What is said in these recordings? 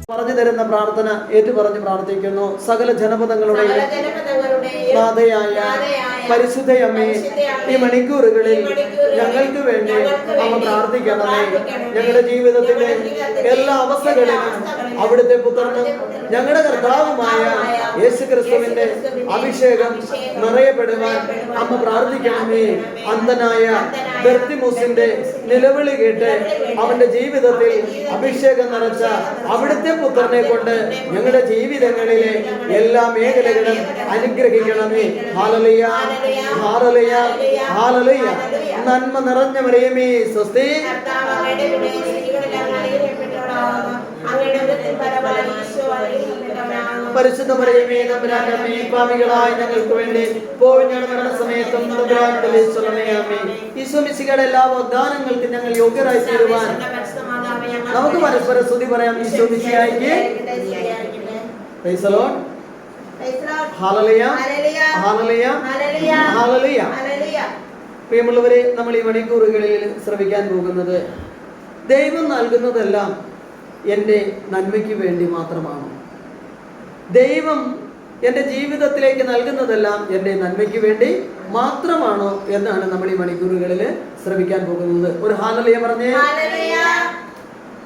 പറഞ്ഞു തരുന്ന പ്രാർത്ഥന ഏറ്റുപറഞ്ഞ് പ്രാർത്ഥിക്കുന്നു. സകല ജനപദങ്ങളുടെയും നാഥയായ പരിശുദ്ധയമ്മേ, ഈ മണിക്കൂറുകളിൽ ഞങ്ങൾക്ക് വേണ്ടി അമ്മ പ്രാർത്ഥിക്കണമേ. ഞങ്ങളുടെ ജീവിതത്തിലെ എല്ലാ അവസ്ഥകളിലും അവിടുത്തെ പുത്രനും ഞങ്ങളുടെ കർത്താവുമായ യേശുക്രിസ്തുവിന്റെ അഭിഷേകം നിറയപ്പെടുവാൻ അമ്മ പ്രാർത്ഥിക്കണമേ. അന്ധനായ ബർത്തിമൂസിന്റെ നിലവിളി കേട്ട് അവന്റെ ജീവിതത്തിൽ അഭിഷേകം നിറച്ച അവിടുത്തെ പുത്രനെ കൊണ്ട് ഞങ്ങളുടെ ജീവിതങ്ങളിലെ എല്ലാ മേഖലകളും അനുഗ്രഹിക്കണമേ. Hallelujah, hallelujah, hallelujah. നന്മ നിറഞ്ഞ മറിയമേ സ്വസ്തി. പരിശുദ്ധ മറിയമേ തമ്പുരാന്റെ അമ്മേ, പാപികളായ ഞങ്ങൾക്ക് വേണ്ടി ഇപ്പോൾ ഞങ്ങളുടെ മരണസമയത്തും തമ്പുരാനോട് അപേക്ഷിക്കണമേ. ആമേൻ. ഈശോ മിശിഹായുടെ എല്ലാ വാഗ്ദാനങ്ങൾക്കും ഞങ്ങൾ യോഗ്യരായി തീരുവാൻ നമുക്ക് പരസ്പരം സ്തുതി പറയാം. ഈശോ മിശിഹായ്ക്ക് praise the Lord. Hallelujah, hallelujah, hallelujah. പ്രിയമുള്ളവരെ, നമ്മൾ ഈ മണിക്കൂറുകളിൽ ശ്രവിക്കാൻ പോകുന്നത് ദൈവം നൽകുന്നതെല്ലാം എൻ്റെ നന്മയ്ക്ക് വേണ്ടി മാത്രമാണ്. ദൈവം എൻ്റെ ജീവിതത്തിലേക്ക് നൽകുന്നതെല്ലാം എൻ്റെ നന്മയ്ക്ക് വേണ്ടി മാത്രമാണോ എന്നാണ് നമ്മൾ ഈ മണിക്കൂറുകളിൽ ശ്രവിക്കാൻ പോകുന്നത്. ഒരു ഹല്ലേലൂയ പറഞ്ഞേ.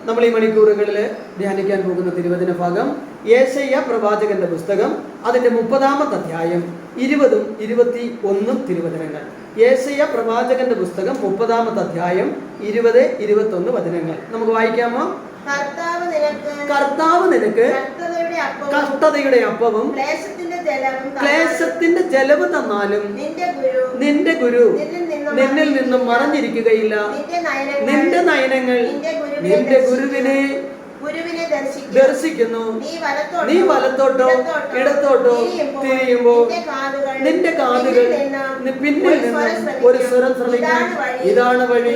നമ്മൾ ഈ മണിക്കൂറുകളിൽ ധ്യാനിക്കാൻ പോകുന്ന തിരുവചന ഭാഗം യേശയ്യ പ്രവാചകന്റെ പുസ്തകം, അതിന്റെ 30-ാമത്തെ അധ്യായം 20ഉം 21ഉം തിരുവചനങ്ങൾ. യേശയ്യ പ്രവാചകന്റെ പുസ്തകം 30-ാമത്തെ അധ്യായം 20, 21 വചനങ്ങൾ നമുക്ക് വായിക്കാമോ? കർത്താവ് നിനക്ക് കഷ്ടതയുടെ അപ്പവും ക്ലേശത്തിന്റെ ജലവും തന്നാലും നിന്റെ ഗുരു നിന്നിൽ നിന്നും മറഞ്ഞിരിക്കുകയില്ല. നിന്റെ നയനങ്ങൾ നിന്റെ ഗുരുവിനെ ദർശിക്കുന്നു. നീ വലത്തോട്ടോ ഇടത്തോട്ടോ തിരിയുമ്പോൾ നിന്റെ കാതുകൾ പിന്നിൽ നിന്ന് ഒരു സ്വരം ശ്രമിക്കും. ഇതാണ് വഴി,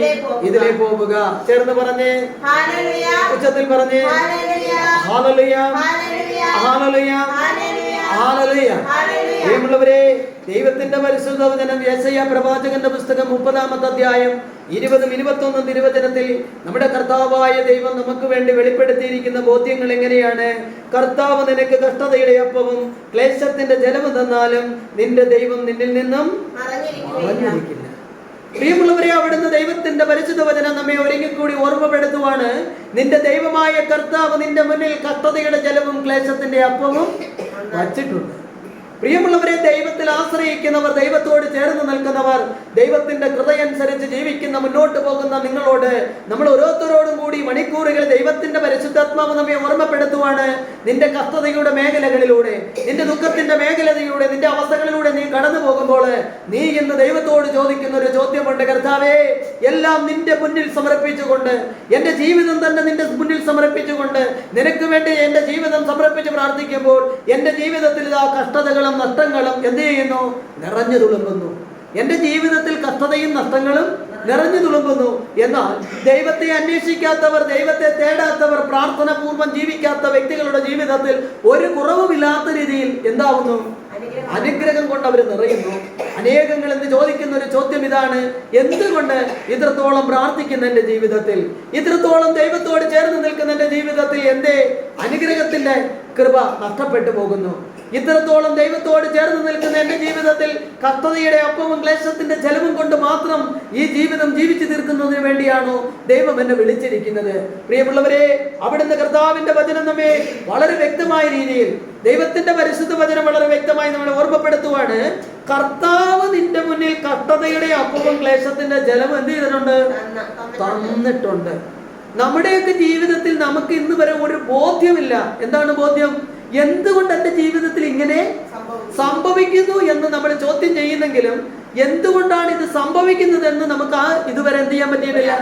ഇതിലെ പോവുക. ചേർന്ന് പറഞ്ഞേ, ഉച്ചത്തിൽ പറഞ്ഞേ. Hallelujah, hallelujah, hallelujah. പ്രിയമുള്ളവരെ, ദൈവത്തിന്റെ പരിശുദ്ധ വചനം യേശയ്യ പ്രവാചകന്റെ പുസ്തകം 30-ാമത്തെ അധ്യായം 20ഉം 21ഉം തിരുവചനത്തിൽ നമ്മുടെ കർത്താവായ ദൈവം നമുക്ക് വേണ്ടി വെളിപ്പെടുത്തിയിരിക്കുന്ന ബോധ്യങ്ങൾ എങ്ങനെയാണ്? കർത്താവ് നിനക്ക് കഷ്ടതയുടെ അപ്പവും ക്ലേശത്തിന്റെ ജലവും തന്നാലും നിന്റെ ദൈവം നിന്നിൽ നിന്നും മറഞ്ഞിരിക്കില്ല. പ്രിയമുള്ളവരെ, അവിടുന്ന് ദൈവത്തിന്റെ പരിശുദ്ധ വചനം നമ്മെ ഒരിക്കൽക്കൂടി ഓർമ്മപ്പെടുത്തുവാണ്. നിന്റെ ദൈവമായ കർത്താവ് നിന്റെ മുന്നിൽ കഷ്ടതയുടെ ജലവും ക്ലേശത്തിന്റെ അപ്പവും വച്ചിട്ടുണ്ട്. പ്രിയമുള്ളവരെ, ദൈവത്തിൽ ആശ്രയിക്കുന്നവർ, ദൈവത്തോട് ചേർന്ന് നിൽക്കുന്നവർ, ദൈവത്തിന്റെ കൃപയനുസരിച്ച് ജീവിക്കുന്ന മുന്നോട്ട് പോകുന്ന നിങ്ങളോട് നമ്മൾ ഓരോരുത്തരോടും കൂടി മണിക്കൂറുകൾ ദൈവത്തിന്റെ പരിശുദ്ധാത്മാവ് നമ്മെ ഓർമ്മപ്പെടുത്തുവാണ്. നിന്റെ കഷ്ടതയുടെ മേഖലകളിലൂടെ, നിന്റെ ദുഃഖത്തിന്റെ മേഖലയിലൂടെ, നിന്റെ അവസ്ഥകളിലൂടെ നീ കടന്നു പോകുമ്പോൾ നീ ഇന്ന് ദൈവത്തോട് ചോദിക്കുന്ന ഒരു ചോദ്യമുണ്ട്. കർത്താവേ, എല്ലാം നിന്റെ മുന്നിൽ സമർപ്പിച്ചുകൊണ്ട്, എന്റെ ജീവിതം തന്നെ നിന്റെ മുന്നിൽ സമർപ്പിച്ചുകൊണ്ട്, നിനക്ക് വേണ്ടി എന്റെ ജീവിതം സമർപ്പിച്ച് പ്രാർത്ഥിക്കുമ്പോൾ എന്റെ ജീവിതത്തിൽ ഇതാ കഷ്ടതകളും നഷ്ടങ്ങളും എന്ത് ചെയ്യുന്നു? നിറഞ്ഞു തുളുമ്പുന്നു. എന്റെ ജീവിതത്തിൽ കഷ്ടതയും നഷ്ടങ്ങളും നിറഞ്ഞു തുളുമ്പുന്നു. എന്നാൽ ദൈവത്തെ അന്വേഷിക്കാത്തവർ, ദൈവത്തെ തേടാത്തവർ, പ്രാർത്ഥന പൂർവ്വം ജീവിക്കാത്ത വ്യക്തികളുടെ ജീവിതത്തിൽ ഒരു കുറവുമില്ലാത്ത രീതിയിൽ എന്താവുന്നു? അനുഗ്രഹം കൊണ്ട് അവർ നിറയുന്നു. അനേകങ്ങൾ എന്ന് ചോദിക്കുന്ന ഒരു ചോദ്യം ഇതാണ്: എന്തുകൊണ്ട് ഇത്രത്തോളം പ്രാർത്ഥിക്കുന്ന എന്റെ ജീവിതത്തിൽ, ഇത്രത്തോളം ദൈവത്തോട് ചേർന്ന് നിൽക്കുന്ന എന്റെ ജീവിതത്തിൽ എന്തേ അനുഗ്രഹത്തിന്റെ കൃപ നഷ്ടപ്പെട്ടു പോകുന്നു? ഇത്രത്തോളം ദൈവത്തോട് ചേർന്ന് നിൽക്കുന്ന എന്റെ ജീവിതത്തിൽ കഷ്ടതയുടെ അപ്പവും ക്ലേശത്തിന്റെ ജലവും കൊണ്ട് മാത്രം ഈ ജീവിതം ജീവിച്ചു തീർക്കുന്നതിന് വേണ്ടിയാണോ ദൈവം എന്നെ വിളിച്ചിരിക്കുന്നത്? പ്രിയമുള്ളവരെ, അവിടുന്ന് കർത്താവിന്റെ വചനം നമ്മെ വളരെ വ്യക്തമായ രീതിയിൽ, ദൈവത്തിന്റെ പരിശുദ്ധ വചനം വളരെ വ്യക്തമായി നമ്മളെ ഓർമ്മപ്പെടുത്തുവാണ്. കർത്താവ് നിന്റെ മുന്നിൽ കഷ്ടതയുടെ അപ്പവും ക്ലേശത്തിന്റെ ജലവും എന്ത് ചെയ്തിട്ടുണ്ട്? തന്നിട്ടുണ്ട്. നമ്മുടെയൊക്കെ ജീവിതത്തിൽ നമുക്ക് ഇന്ന് വരെ ഒരു ബോധ്യമില്ല. എന്താണ് ബോധ്യം? എന്തുകൊണ്ട് എന്റെ ജീവിതത്തിൽ ഇങ്ങനെ സംഭവിക്കുന്നു എന്ന് നമ്മൾ ചോദ്യം ചെയ്യുന്നെങ്കിലും എന്തുകൊണ്ടാണ് ഇത് സംഭവിക്കുന്നത് എന്ന് നമുക്ക് ഇതുവരെ എന്ത് ചെയ്യാൻ പറ്റിയിട്ടില്ല.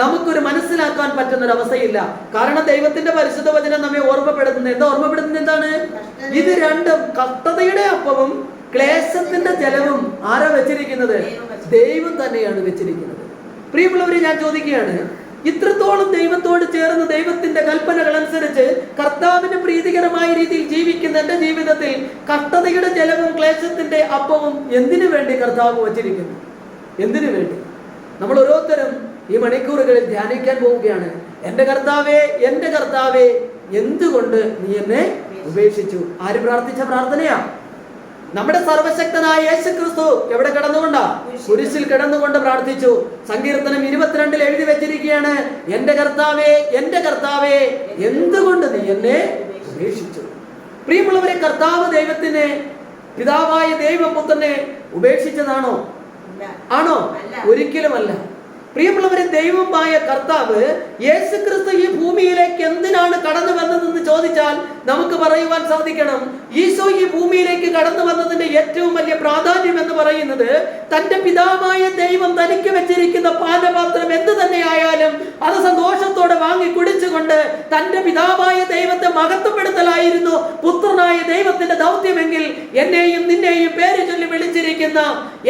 നമുക്കൊരു മനസ്സിലാക്കാൻ പറ്റുന്ന ഒരു അവസ്ഥയില്ല. കാരണം ദൈവത്തിന്റെ പരിശുദ്ധ വചനം നമ്മെ ഓർമ്മപ്പെടുത്തുന്നത് എന്താണ്? ഇത് രണ്ടും, കഷ്ടതയുടെ അപ്പവും ക്ലേശത്തിന്റെ ജലവും ആരാ വെച്ചിരിക്കുന്നത്? ദൈവം തന്നെയാണ് വെച്ചിരിക്കുന്നത്. പ്രിയമുള്ളവരെ, ഞാൻ ചോദിക്കുകയാണ്, ഇത്രത്തോളം ദൈവത്തോട് ചേർന്ന് ദൈവത്തിന്റെ കൽപ്പനകൾ അനുസരിച്ച് കർത്താവിന് പ്രീതികരമായ രീതിയിൽ ജീവിക്കുന്ന എന്റെ ജീവിതത്തിൽ കഷ്ടതയുടെ ജലവും ക്ലേശത്തിന്റെ അപ്പവും എന്തിനു വേണ്ടി കർത്താവ് വച്ചിരിക്കുന്നു? എന്തിനു വേണ്ടി? നമ്മൾ ഓരോരുത്തരും ഈ മണിക്കൂറുകളിൽ ധ്യാനിക്കാൻ പോവുകയാണ്. എൻ്റെ കർത്താവേ, എൻ്റെ കർത്താവേ, എന്തുകൊണ്ട് നീ എന്നെ ഉപേക്ഷിച്ചു? ആര് പ്രാർത്ഥിച്ച പ്രാർത്ഥനയാ? നമ്മുടെ സർവശക്തനായ യേശുക്രിസ്തു എവിടെ കിടന്നുകൊണ്ടാ? കുരിശിൽ കിടന്നുകൊണ്ട് പ്രാർത്ഥിച്ചു. സങ്കീർത്തനം 22 എഴുതി വെച്ചിരിക്കുകയാണ്, എൻ്റെ കർത്താവേ, എൻ്റെ കർത്താവേ, എന്തുകൊണ്ട് നീ എന്നെ ഉപേക്ഷിച്ചു? പ്രിയമുള്ളവരെ, കർത്താവ് ദൈവത്തിനെ, പിതാവായ ദൈവപുത്രനെ ഉപേക്ഷിച്ചതാണോ? ആണോ? ഒരിക്കലുമല്ല. പ്രിയമുള്ളവരെ, ദൈവമായ കർത്താവ് യേശുക്രിസ്തു ഈ ഭൂമിയിലേക്ക് എന്തിനാണ് കടന്നു വന്നതെന്ന് ചോദിച്ചാൽ നമുക്ക് പറയുവാൻ സാധിക്കണം, ഈശോ ഈ ഭൂമിയിലേക്ക് കടന്നു വന്നതിന്റെ ഏറ്റവും വലിയ പ്രാധാന്യം എന്ന് പറയുന്നത്, തന്റെ പിതാവായ ദൈവം തനിക്ക് വെച്ചിരിക്കുന്ന പാനപാത്രം എന്ത് തന്നെയായാലും അത് സന്തോഷത്തോടെ വാങ്ങി കുടിച്ചുകൊണ്ട് തന്റെ പിതാവായ ദൈവത്തെ മഹത്വപ്പെടുത്തലായിരുന്നു പുത്രനായ ദൈവത്തിന്റെ ദൗത്യമെങ്കിൽ, എന്നെയും നിന്നെയും പേര് ചൊല്ലി വിളിച്ചിരിക്കുന്ന,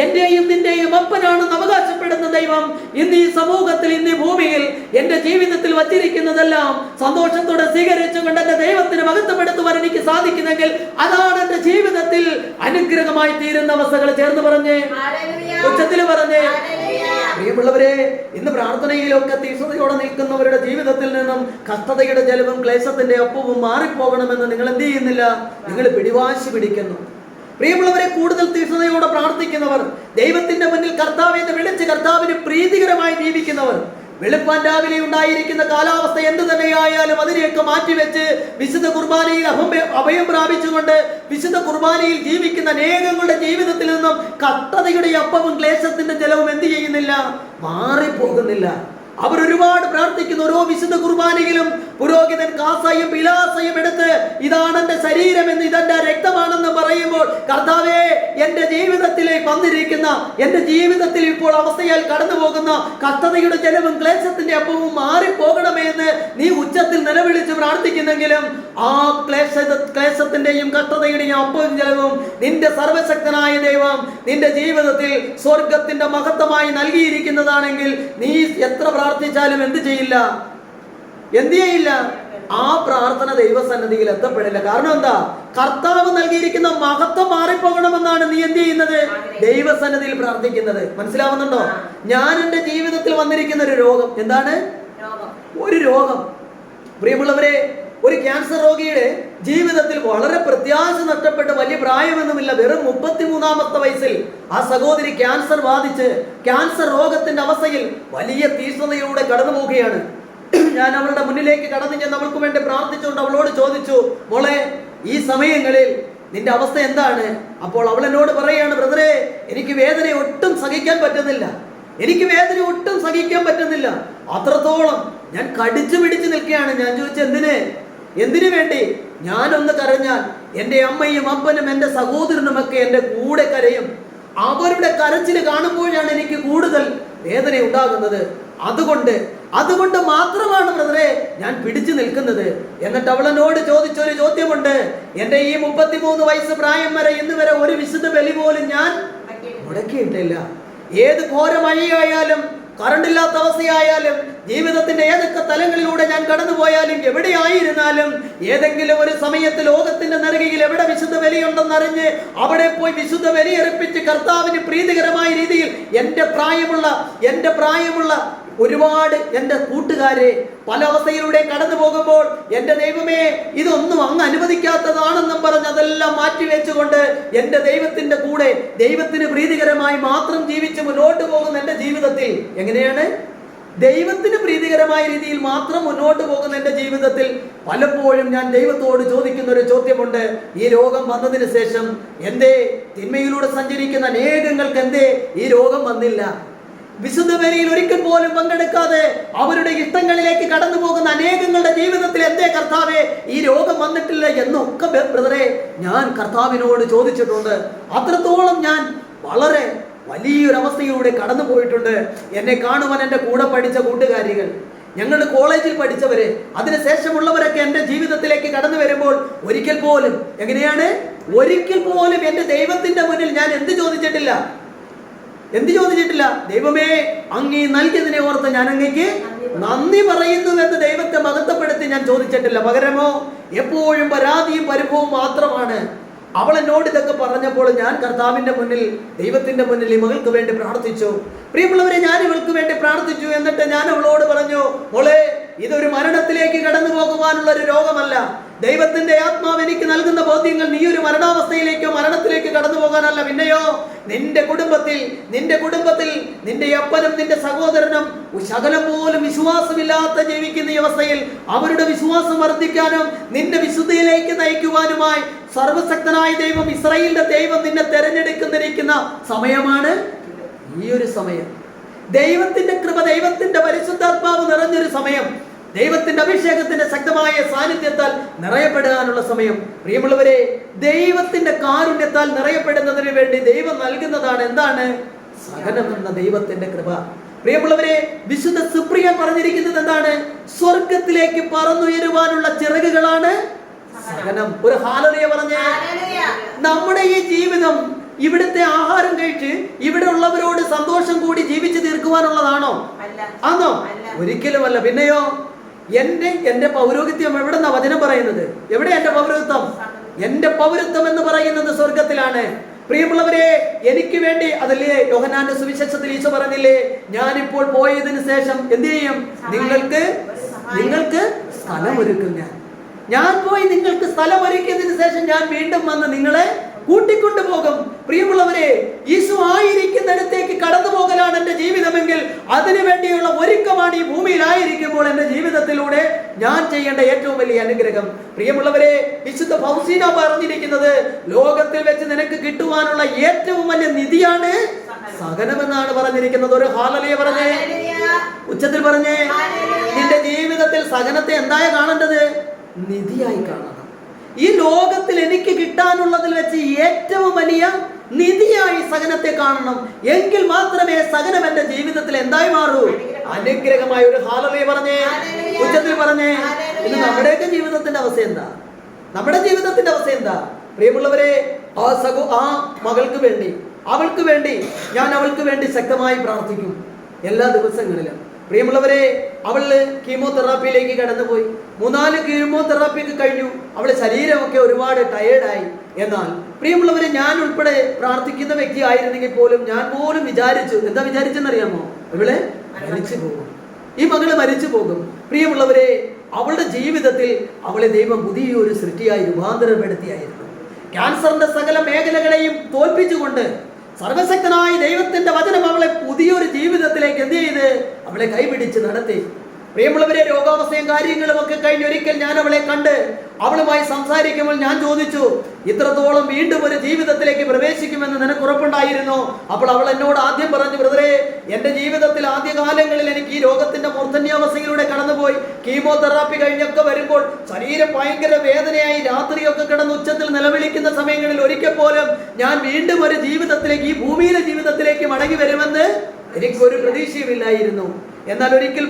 എന്റെയും നിന്റെയും അപ്പനാണെന്ന് അവകാശപ്പെടുന്ന ദൈവം ഇന്ന് ഈ സമൂഹത്തിൽ, ഇന്ന് ഈ ഭൂമിയിൽ എന്റെ ജീവിതത്തിൽ വച്ചിരിക്കുന്നതെല്ലാം സന്തോഷത്തോടെ സ്വീകരിച്ചുകൊണ്ട് എന്റെ ദൈവത്തിന് മഹത്വപ്പെടുത്തുവാൻ എനിക്ക് സാധിക്കുന്നെങ്കിൽ അതാണ് എന്റെ ജീവിതത്തിൽ അനുഗ്രഹമായി തീരുന്ന അവസ്ഥകൾ. ചേർന്ന് പറഞ്ഞേ, ഉച്ചത്തിൽ പറഞ്ഞേ. പ്രിയമുള്ളവരെ, ഇന്ന് പ്രാർത്ഥനയിലൊക്കെ തീഷ്ണതയോടെ നിൽക്കുന്നവരുടെ ജീവിതത്തിൽ നിന്നും കഷ്ടതയുടെ ജലവും ക്ലേശത്തിന്റെ ഒപ്പവും മാറിപ്പോകണമെന്ന് നിങ്ങൾ എന്ത് ചെയ്യുന്നില്ല? നിങ്ങൾ പിടിവാശി പിടിക്കുന്നു. പ്രിയമുള്ളവരെ, കൂടുതൽ തീഷ്ണതയോടെ പ്രാർത്ഥിക്കുന്നവർ, ദൈവത്തിന്റെ മുന്നിൽ കർത്താവെ എന്ന് വിളിച്ച് കർത്താവിന് പ്രീതികരമായി ജീവിക്കുന്നവർ, വെളുപ്പാൻ രാവിലെ ഉണ്ടായിരിക്കുന്ന കാലാവസ്ഥ എന്ത് തന്നെയായാലും അതിനെയൊക്കെ മാറ്റിവെച്ച് വിശുദ്ധ കുർബാനയിൽ അഭയം പ്രാപിച്ചുകൊണ്ട് വിശുദ്ധ കുർബാനയിൽ ജീവിക്കുന്ന അനേകങ്ങളുടെ ജീവിതത്തിൽ നിന്നും കഷ്ടതയുടെ അപ്പവും ക്ലേശത്തിന്റെ ജലവും എന്ത് ചെയ്യുന്നില്ല? മാറിപ്പോകുന്നില്ല. അവർ ഒരുപാട് പ്രാർത്ഥിക്കുന്നു. ഓരോ വിശുദ്ധ കുർബാനയിലും പുരോഹിതൻ കാസയും പിലാസയും എടുത്ത് ഇതാണ് എന്റെ ശരീരമെന്ന്, ഇതെന്റെ രക്തമാണെന്ന് പറയുമ്പോൾ, കർത്താവേ, എന്റെ ജീവിതത്തിലേക്ക് വന്നിരിക്കുന്ന, എന്റെ ജീവിതത്തിൽ ഇപ്പോൾ അവസ്ഥയാൽ കടന്നു പോകുന്ന കഷ്ടതയുടെ ജലവും ക്ലേശത്തിന്റെ അപ്പവും മാറിപ്പോകണമേ എന്ന് നീ ഉച്ചത്തിൽ നിലവിളിച്ച് പ്രാർത്ഥിക്കുന്നെങ്കിലും ആ ക്ലേശത്തിന്റെയും കഷ്ടതയുടെയും അപ്പവും ജലവും നിന്റെ സർവശക്തനായ ദൈവം നിന്റെ ജീവിതത്തിൽ സ്വർഗത്തിന്റെ മഹത്വമായി നൽകിയിരിക്കുന്നതാണെങ്കിൽ നീ എത്ര പ്രാർത്ഥിച്ചാലും എന്ത് ചെയ്യില്ല? എന്ത് ചെയ്യില്ല? ആ പ്രാർത്ഥന ദൈവസന്നിധിയിൽ എത്തപ്പെടില്ല. കാരണം എന്താ? കർത്താവ് നൽകിയിരിക്കുന്ന മഹത്വം മാറിപ്പോകണമെന്നാണ് നീ എന്ത് ചെയ്യുന്നത്? ദൈവസന്നിധിയിൽ പ്രാർത്ഥിക്കുന്നത്. മനസ്സിലാവുന്നുണ്ടോ? ഞാൻ എൻ്റെ ജീവിതത്തിൽ വന്നിരിക്കുന്ന ഒരു രോഗം എന്താണ്? ഒരു രോഗം. പ്രിയമുള്ളവരെ, ഒരു ക്യാൻസർ രോഗിയുടെ ജീവിതത്തിൽ വളരെ പ്രത്യാശ നഷ്ടപ്പെട്ട് വലിയ പ്രായമൊന്നുമില്ല, വെറും 33-ാമത്തെ വയസ്സിൽ ആ സഹോദരി ക്യാൻസർ ബാധിച്ച് ക്യാൻസർ രോഗത്തിന്റെ അവസ്ഥയിൽ വലിയ തീഷ്ണതയിലൂടെ കടന്നു പോവുകയാണ്. ഞാൻ അവളുടെ മുന്നിലേക്ക് കടന്നു ചെന്ന് അവൾക്ക് വേണ്ടി പ്രാർത്ഥിച്ചുകൊണ്ട് അവളോട് ചോദിച്ചു, മോളെ, ഈ സമയങ്ങളിൽ നിന്റെ അവസ്ഥ എന്താണ്? അപ്പോൾ അവൾ എന്നോട് പറയാണ്, ബ്രദറെ, എനിക്ക് വേദന ഒട്ടും സഹിക്കാൻ പറ്റുന്നില്ല, എനിക്ക് വേദന ഒട്ടും സഹിക്കാൻ പറ്റുന്നില്ല, അത്രത്തോളം ഞാൻ കടിച്ചു പിടിച്ച് നിൽക്കുകയാണ്. ഞാൻ ചോദിച്ചു, എന്തിനു വേണ്ടി? ഞാനൊന്ന് കരഞ്ഞാൽ എൻ്റെ അമ്മയും അപ്പനും എൻ്റെ സഹോദരനുമൊക്കെ എൻ്റെ കൂടെ കരയും. അവരുടെ കരച്ചിൽ കാണുമ്പോഴാണ് എനിക്ക് കൂടുതൽ വേദന ഉണ്ടാകുന്നത്. അതുകൊണ്ട് മാത്രമാണ് ബ്രദറെ ഞാൻ പിടിച്ചു നിൽക്കുന്നത്. എന്നിട്ട് അവളെന്നോട് ചോദിച്ചൊരു ചോദ്യമുണ്ട്. എൻ്റെ ഈ 33 വയസ്സ് പ്രായം വരെ ഇന്ന് വരെ ഒരു വിശുദ്ധ ബലി പോലും ഞാൻ മുടക്കിയിട്ടില്ല. ഏത് ഘോരമഴയായാലും, കറണ്ടില്ലാത്ത അവസ്ഥയായാലും, ജീവിതത്തിന്റെ ഏതൊക്കെ തലങ്ങളിലൂടെ ഞാൻ കടന്നുപോയാലും, എവിടെയായിരുന്നാലും, ഏതെങ്കിലും ഒരു സമയത്ത് ലോകത്തിന്റെ നെറുകയിൽ എവിടെ വിശുദ്ധ ബലിയുണ്ടെന്നറിഞ്ഞ് അവിടെ പോയി വിശുദ്ധ ബലിയർപ്പിച്ച് കർത്താവിന് പ്രീതികരമായ രീതിയിൽ എൻ്റെ പ്രായമുള്ള ഒരുപാട് എൻ്റെ കൂട്ടുകാരെ പല അവസ്ഥയിലൂടെ കടന്നു പോകുമ്പോൾ, എൻ്റെ ദൈവമേ, ഇതൊന്നും അങ്ങ് അനുവദിക്കാത്തതാണെന്നും പറഞ്ഞ് അതെല്ലാം മാറ്റിവെച്ചുകൊണ്ട് എൻ്റെ ദൈവത്തിന്റെ കൂടെ ദൈവത്തിന് പ്രീതികരമായി മാത്രം ജീവിച്ച് മുന്നോട്ട് പോകുന്ന എൻ്റെ ജീവിതത്തിൽ എങ്ങനെയാണ്? ദൈവത്തിന് പ്രീതികരമായ രീതിയിൽ മാത്രം മുന്നോട്ട് പോകുന്ന എൻ്റെ ജീവിതത്തിൽ പലപ്പോഴും ഞാൻ ദൈവത്തോട് ചോദിക്കുന്ന ഒരു ചോദ്യമുണ്ട്. ഈ രോഗം വന്നതിന് ശേഷം എന്തേ തിന്മയിലൂടെ സഞ്ചരിക്കുന്ന അനേകങ്ങൾക്ക് എന്തേ ഈ രോഗം വന്നില്ല? വിശുദ്ധ ബലിയിൽ ഒരിക്കൽ പോലും പങ്കെടുക്കാതെ അവരുടെ ഇഷ്ടങ്ങളിലേക്ക് കടന്നു പോകുന്ന അനേകങ്ങളുടെ ജീവിതത്തിൽ എന്തേ കർത്താവേ ഈ രോഗം വന്നിട്ടില്ല എന്നൊക്കെ ബ്രദറെ ഞാൻ കർത്താവിനോട് ചോദിച്ചിട്ടുണ്ട്. അത്രത്തോളം ഞാൻ വളരെ വലിയൊരവസ്ഥയിലൂടെ കടന്നു പോയിട്ടുണ്ട്. എന്നെ കാണുവാൻ എൻ്റെ കൂടെ പഠിച്ച കൂട്ടുകാരികൾ, ഞങ്ങളുടെ കോളേജിൽ പഠിച്ചവര്, അതിനുശേഷമുള്ളവരൊക്കെ എൻ്റെ ജീവിതത്തിലേക്ക് കടന്നു വരുമ്പോൾ ഒരിക്കൽ പോലും എൻ്റെ ദൈവത്തിന്റെ മുന്നിൽ ഞാൻ എന്ത് ചോദിച്ചിട്ടില്ല? ദൈവമേ, അങ്ങ് നൽകിയതിനെ ഓർത്ത് ഞാൻ അങ്ങേക്ക് നന്ദി പറയുന്നു എന്ന് ദൈവത്തെ മഹത്വപ്പെടുത്തി ഞാൻ ചോദിച്ചിട്ടില്ല. പകരമോ എപ്പോഴും പരാതിയും പരിഭവവും മാത്രമാണ്. അവൾ എന്നോട് ഇതൊക്കെ പറഞ്ഞപ്പോൾ ഞാൻ കർത്താവിന്റെ മുന്നിൽ, ദൈവത്തിന്റെ മുന്നിൽ ഈ മകൾക്ക് വേണ്ടി പ്രാർത്ഥിച്ചു. പ്രിയമുള്ളവരെ, ഞാൻ ഇവൾക്ക് വേണ്ടി പ്രാർത്ഥിച്ചു. എന്നിട്ട് ഞാൻ അവളോട് പറഞ്ഞു, മോളെ, ഇതൊരു മരണത്തിലേക്ക് കടന്നു പോകുവാനുള്ള ഒരു രോഗമല്ല. ദൈവത്തിന്റെ ആത്മാവ് എനിക്ക് നൽകുന്ന ബോധ്യങ്ങൾ നീ ഒരു മരണാവസ്ഥയിലേക്കോ മരണത്തിലേക്ക് കടന്നു പോകാനല്ല. പിന്നെയോ നിന്റെ കുടുംബത്തിൽ നിന്റെ അപ്പനും നിന്റെ സഹോദരനും ശകലം പോലും വിശ്വാസമില്ലാത്ത ജീവിക്കുന്ന ഈ അവസ്ഥയിൽ അവരുടെ വിശ്വാസം വർദ്ധിക്കാനും നിന്റെ വിശുദ്ധിയിലേക്ക് നയിക്കുവാനുമായി സർവശക്തനായ ദൈവം, ഇസ്രായേലിന്റെ ദൈവം നിന്നെ തെരഞ്ഞെടുക്കുന്നിരിക്കുന്ന സമയമാണ് ഈ ഒരു സമയം. ദൈവത്തിന്റെ കൃപ, ദൈവത്തിന്റെ പരിശുദ്ധാത്മാവ് നിറഞ്ഞൊരു സമയം, ദൈവത്തിന്റെ അഭിഷേകത്തിന്റെ ശക്തമായ സാന്നിധ്യത്താൽ നിറയപ്പെടാനുള്ള സമയം. പ്രിയമുള്ളവരെ, ദൈവത്തിന്റെ കാരുണ്യത്താൽ നിറയപ്പെടുന്നതിന് വേണ്ടി ദൈവം നൽകുന്നതാണ് എന്താണ്? സഹനം എന്ന ദൈവത്തിന്റെ കൃപ. പ്രിയമുള്ളവരെ, വിശുദ്ധ സിപ്രിയൻ പറഞ്ഞിരിക്കുന്നത് എന്താണ്? സ്വർഗത്തിലേക്ക് പറന്നുയരുവാനുള്ള ചിറകുകളാണ് സഹനം. ഒരു ഹല്ലേലൂയ പറഞ്ഞേ. നമ്മുടെ ഈ ജീവിതം ഇവിടുത്തെ ആഹാരം കഴിച്ച് ഇവിടെ ഉള്ളവരോട് സന്തോഷം കൂടി ജീവിച്ചു തീർക്കുവാനുള്ളതാണോ? ആണോ? ഒരിക്കലുമല്ല. പിന്നെയോ എന്റെ പൗരോഹിത്യം എവിടെന്നാ വചനം പറയുന്നത്? എവിടെ എന്റെ പൗരത്വം? എന്റെ പൗരത്വം എന്ന് പറയുന്നത് സ്വർഗത്തിലാണ്. പ്രിയമുള്ളവരെ, എനിക്ക് വേണ്ടി, അതല്ലേ യോഹന്നാന്റെ സുവിശേഷത്തിൽ ഈശോ പറഞ്ഞില്ലേ, ഞാനിപ്പോൾ പോയതിനു ശേഷം എന്ത് ചെയ്യും? നിങ്ങൾക്ക് സ്ഥലമൊരുക്കും. ഞാൻ പോയി നിങ്ങൾക്ക് സ്ഥലമൊരുക്കിയതിനു ശേഷം ഞാൻ വീണ്ടും വന്ന് നിങ്ങളെ കൂട്ടിക്കൊണ്ടു പോകും. പ്രിയമുള്ളവരെ, യേശു ആയിരിക്കുന്നിടത്തേക്ക് കടന്നു പോകലാണ് എന്റെ ജീവിതമെങ്കിൽ അതിനു വേണ്ടിയുള്ള ഒരുക്കമാണ് ഈ ഭൂമിയിലായിരിക്കുമ്പോൾ എന്റെ ജീവിതത്തിലൂടെ ഞാൻ ചെയ്യേണ്ട ഏറ്റവും വലിയ അനുഗ്രഹം. പ്രിയമുള്ളവരെ, വിശുദ്ധ ഫൗസീന പറഞ്ഞിരിക്കുന്നത് ലോകത്തിൽ വെച്ച് നിനക്ക് കിട്ടുവാനുള്ള ഏറ്റവും വലിയ നിധിയാണ് സഹനമെന്നാണ് പറഞ്ഞിരിക്കുന്നത്. ഒരു ഹല്ലേലൂയ പറഞ്ഞേ, ഉച്ചത്തിൽ പറഞ്ഞേ. നിന്റെ ജീവിതത്തിൽ സഹനത്തെ എന്തായി കാണേണ്ടത്? നിധിയായി കാണണം. ഈ ലോകത്തിൽ എനിക്ക് കിട്ടാനുള്ളതിൽ വെച്ച് ഏറ്റവും വലിയ നിധിയായി സഹനത്തെ കാണണം. എങ്കിൽ മാത്രമേ സഹനം എന്റെ ജീവിതത്തിൽ എന്തായി മാറൂ? അനുഗ്രഹമായ. ഒരു ഹല്ലേലൂയ പറഞ്ഞേ, ഉച്ചത്തിൽ പറഞ്ഞേ. ഇന്ന് നമ്മുടെയൊക്കെ ജീവിതത്തിന്റെ അവസ്ഥ എന്താ? നമ്മുടെ ജീവിതത്തിന്റെ അവസ്ഥ എന്താ? പ്രിയമുള്ളവരെ, ആ മകൾക്ക് വേണ്ടി, അവൾക്ക് വേണ്ടി ഞാൻ അവൾക്ക് വേണ്ടി ശക്തമായി പ്രാർത്ഥിക്കും എല്ലാ ദിവസങ്ങളിലും. പ്രിയമുള്ളവരെ, അവള് കീമോതെറാപ്പിയിലേക്ക് കടന്നുപോയി. 3-4 കീമോതെറാപ്പിക്ക് കഴിഞ്ഞു. അവളുടെ ശരീരമൊക്കെ ഒരുപാട് ടയേർഡായി. എന്നാൽ പ്രിയമുള്ളവരെ, ഞാൻ ഉൾപ്പെടെ പ്രാർത്ഥിക്കുന്ന വ്യക്തി ആയിരുന്നെങ്കിൽ പോലും ഞാൻ പോലും വിചാരിച്ചു, എന്താ വിചാരിച്ചെന്നറിയാമോ? ഇവളെ മരിച്ചു പോകും, ഈ മകള് മരിച്ചു പോകും. പ്രിയമുള്ളവരെ, അവളുടെ ജീവിതത്തിൽ അവളെ ദൈവം പുതിയൊരു സൃഷ്ടിയായി രൂപാന്തരപ്പെടുത്തിയായിരുന്നു. ക്യാൻസറിന്റെ സകല മേഖലകളെയും തോൽപ്പിച്ചുകൊണ്ട് സർവശക്തനായ ദൈവത്തിന്റെ വചനം അവളെ പുതിയൊരു ജീവിതത്തിലേക്ക് എന്ത് ചെയ്ത് അവളെ കൈപിടിച്ച് നടത്തി. പ്രിയമുള്ളവരെ, രോഗാവസ്ഥയും കാര്യങ്ങളും ഒക്കെ കഴിഞ്ഞ് ഒരിക്കൽ ഞാൻ അവളെ കണ്ട് അവളുമായി സംസാരിക്കുമ്പോൾ ഞാൻ ചോദിച്ചു, ഇത്രത്തോളം വീണ്ടും ഒരു ജീവിതത്തിലേക്ക് പ്രവേശിക്കുമെന്ന് നിനക്ക് ഉറപ്പുണ്ടായിരുന്നു? അപ്പോൾ അവൾ എന്നോട് ആദ്യം പറഞ്ഞു, ബ്രദറെ, എന്റെ ജീവിതത്തിൽ ആദ്യകാലങ്ങളിൽ എനിക്ക് ഈ രോഗത്തിന്റെ മൂർധന്യാവസ്ഥയിലൂടെ കടന്നുപോയി. കീമോതെറാപ്പി കഴിഞ്ഞൊക്കെ വരുമ്പോൾ ശരീരം ഭയങ്കര വേദനയായി, രാത്രിയൊക്കെ കിടന്ന് ഉച്ചത്തിൽ നിലവിളിക്കുന്ന സമയങ്ങളിൽ ഒരിക്കൽ പോലും ഞാൻ വീണ്ടും ഒരു ജീവിതത്തിലേക്ക്, ഈ ഭൂമിയിലെ ജീവിതത്തിലേക്ക് മടങ്ങി വരുമെന്ന് എനിക്കൊരു പ്രതീക്ഷയുമില്ലായിരുന്നു. എന്നാൽ ഒരിക്കൽ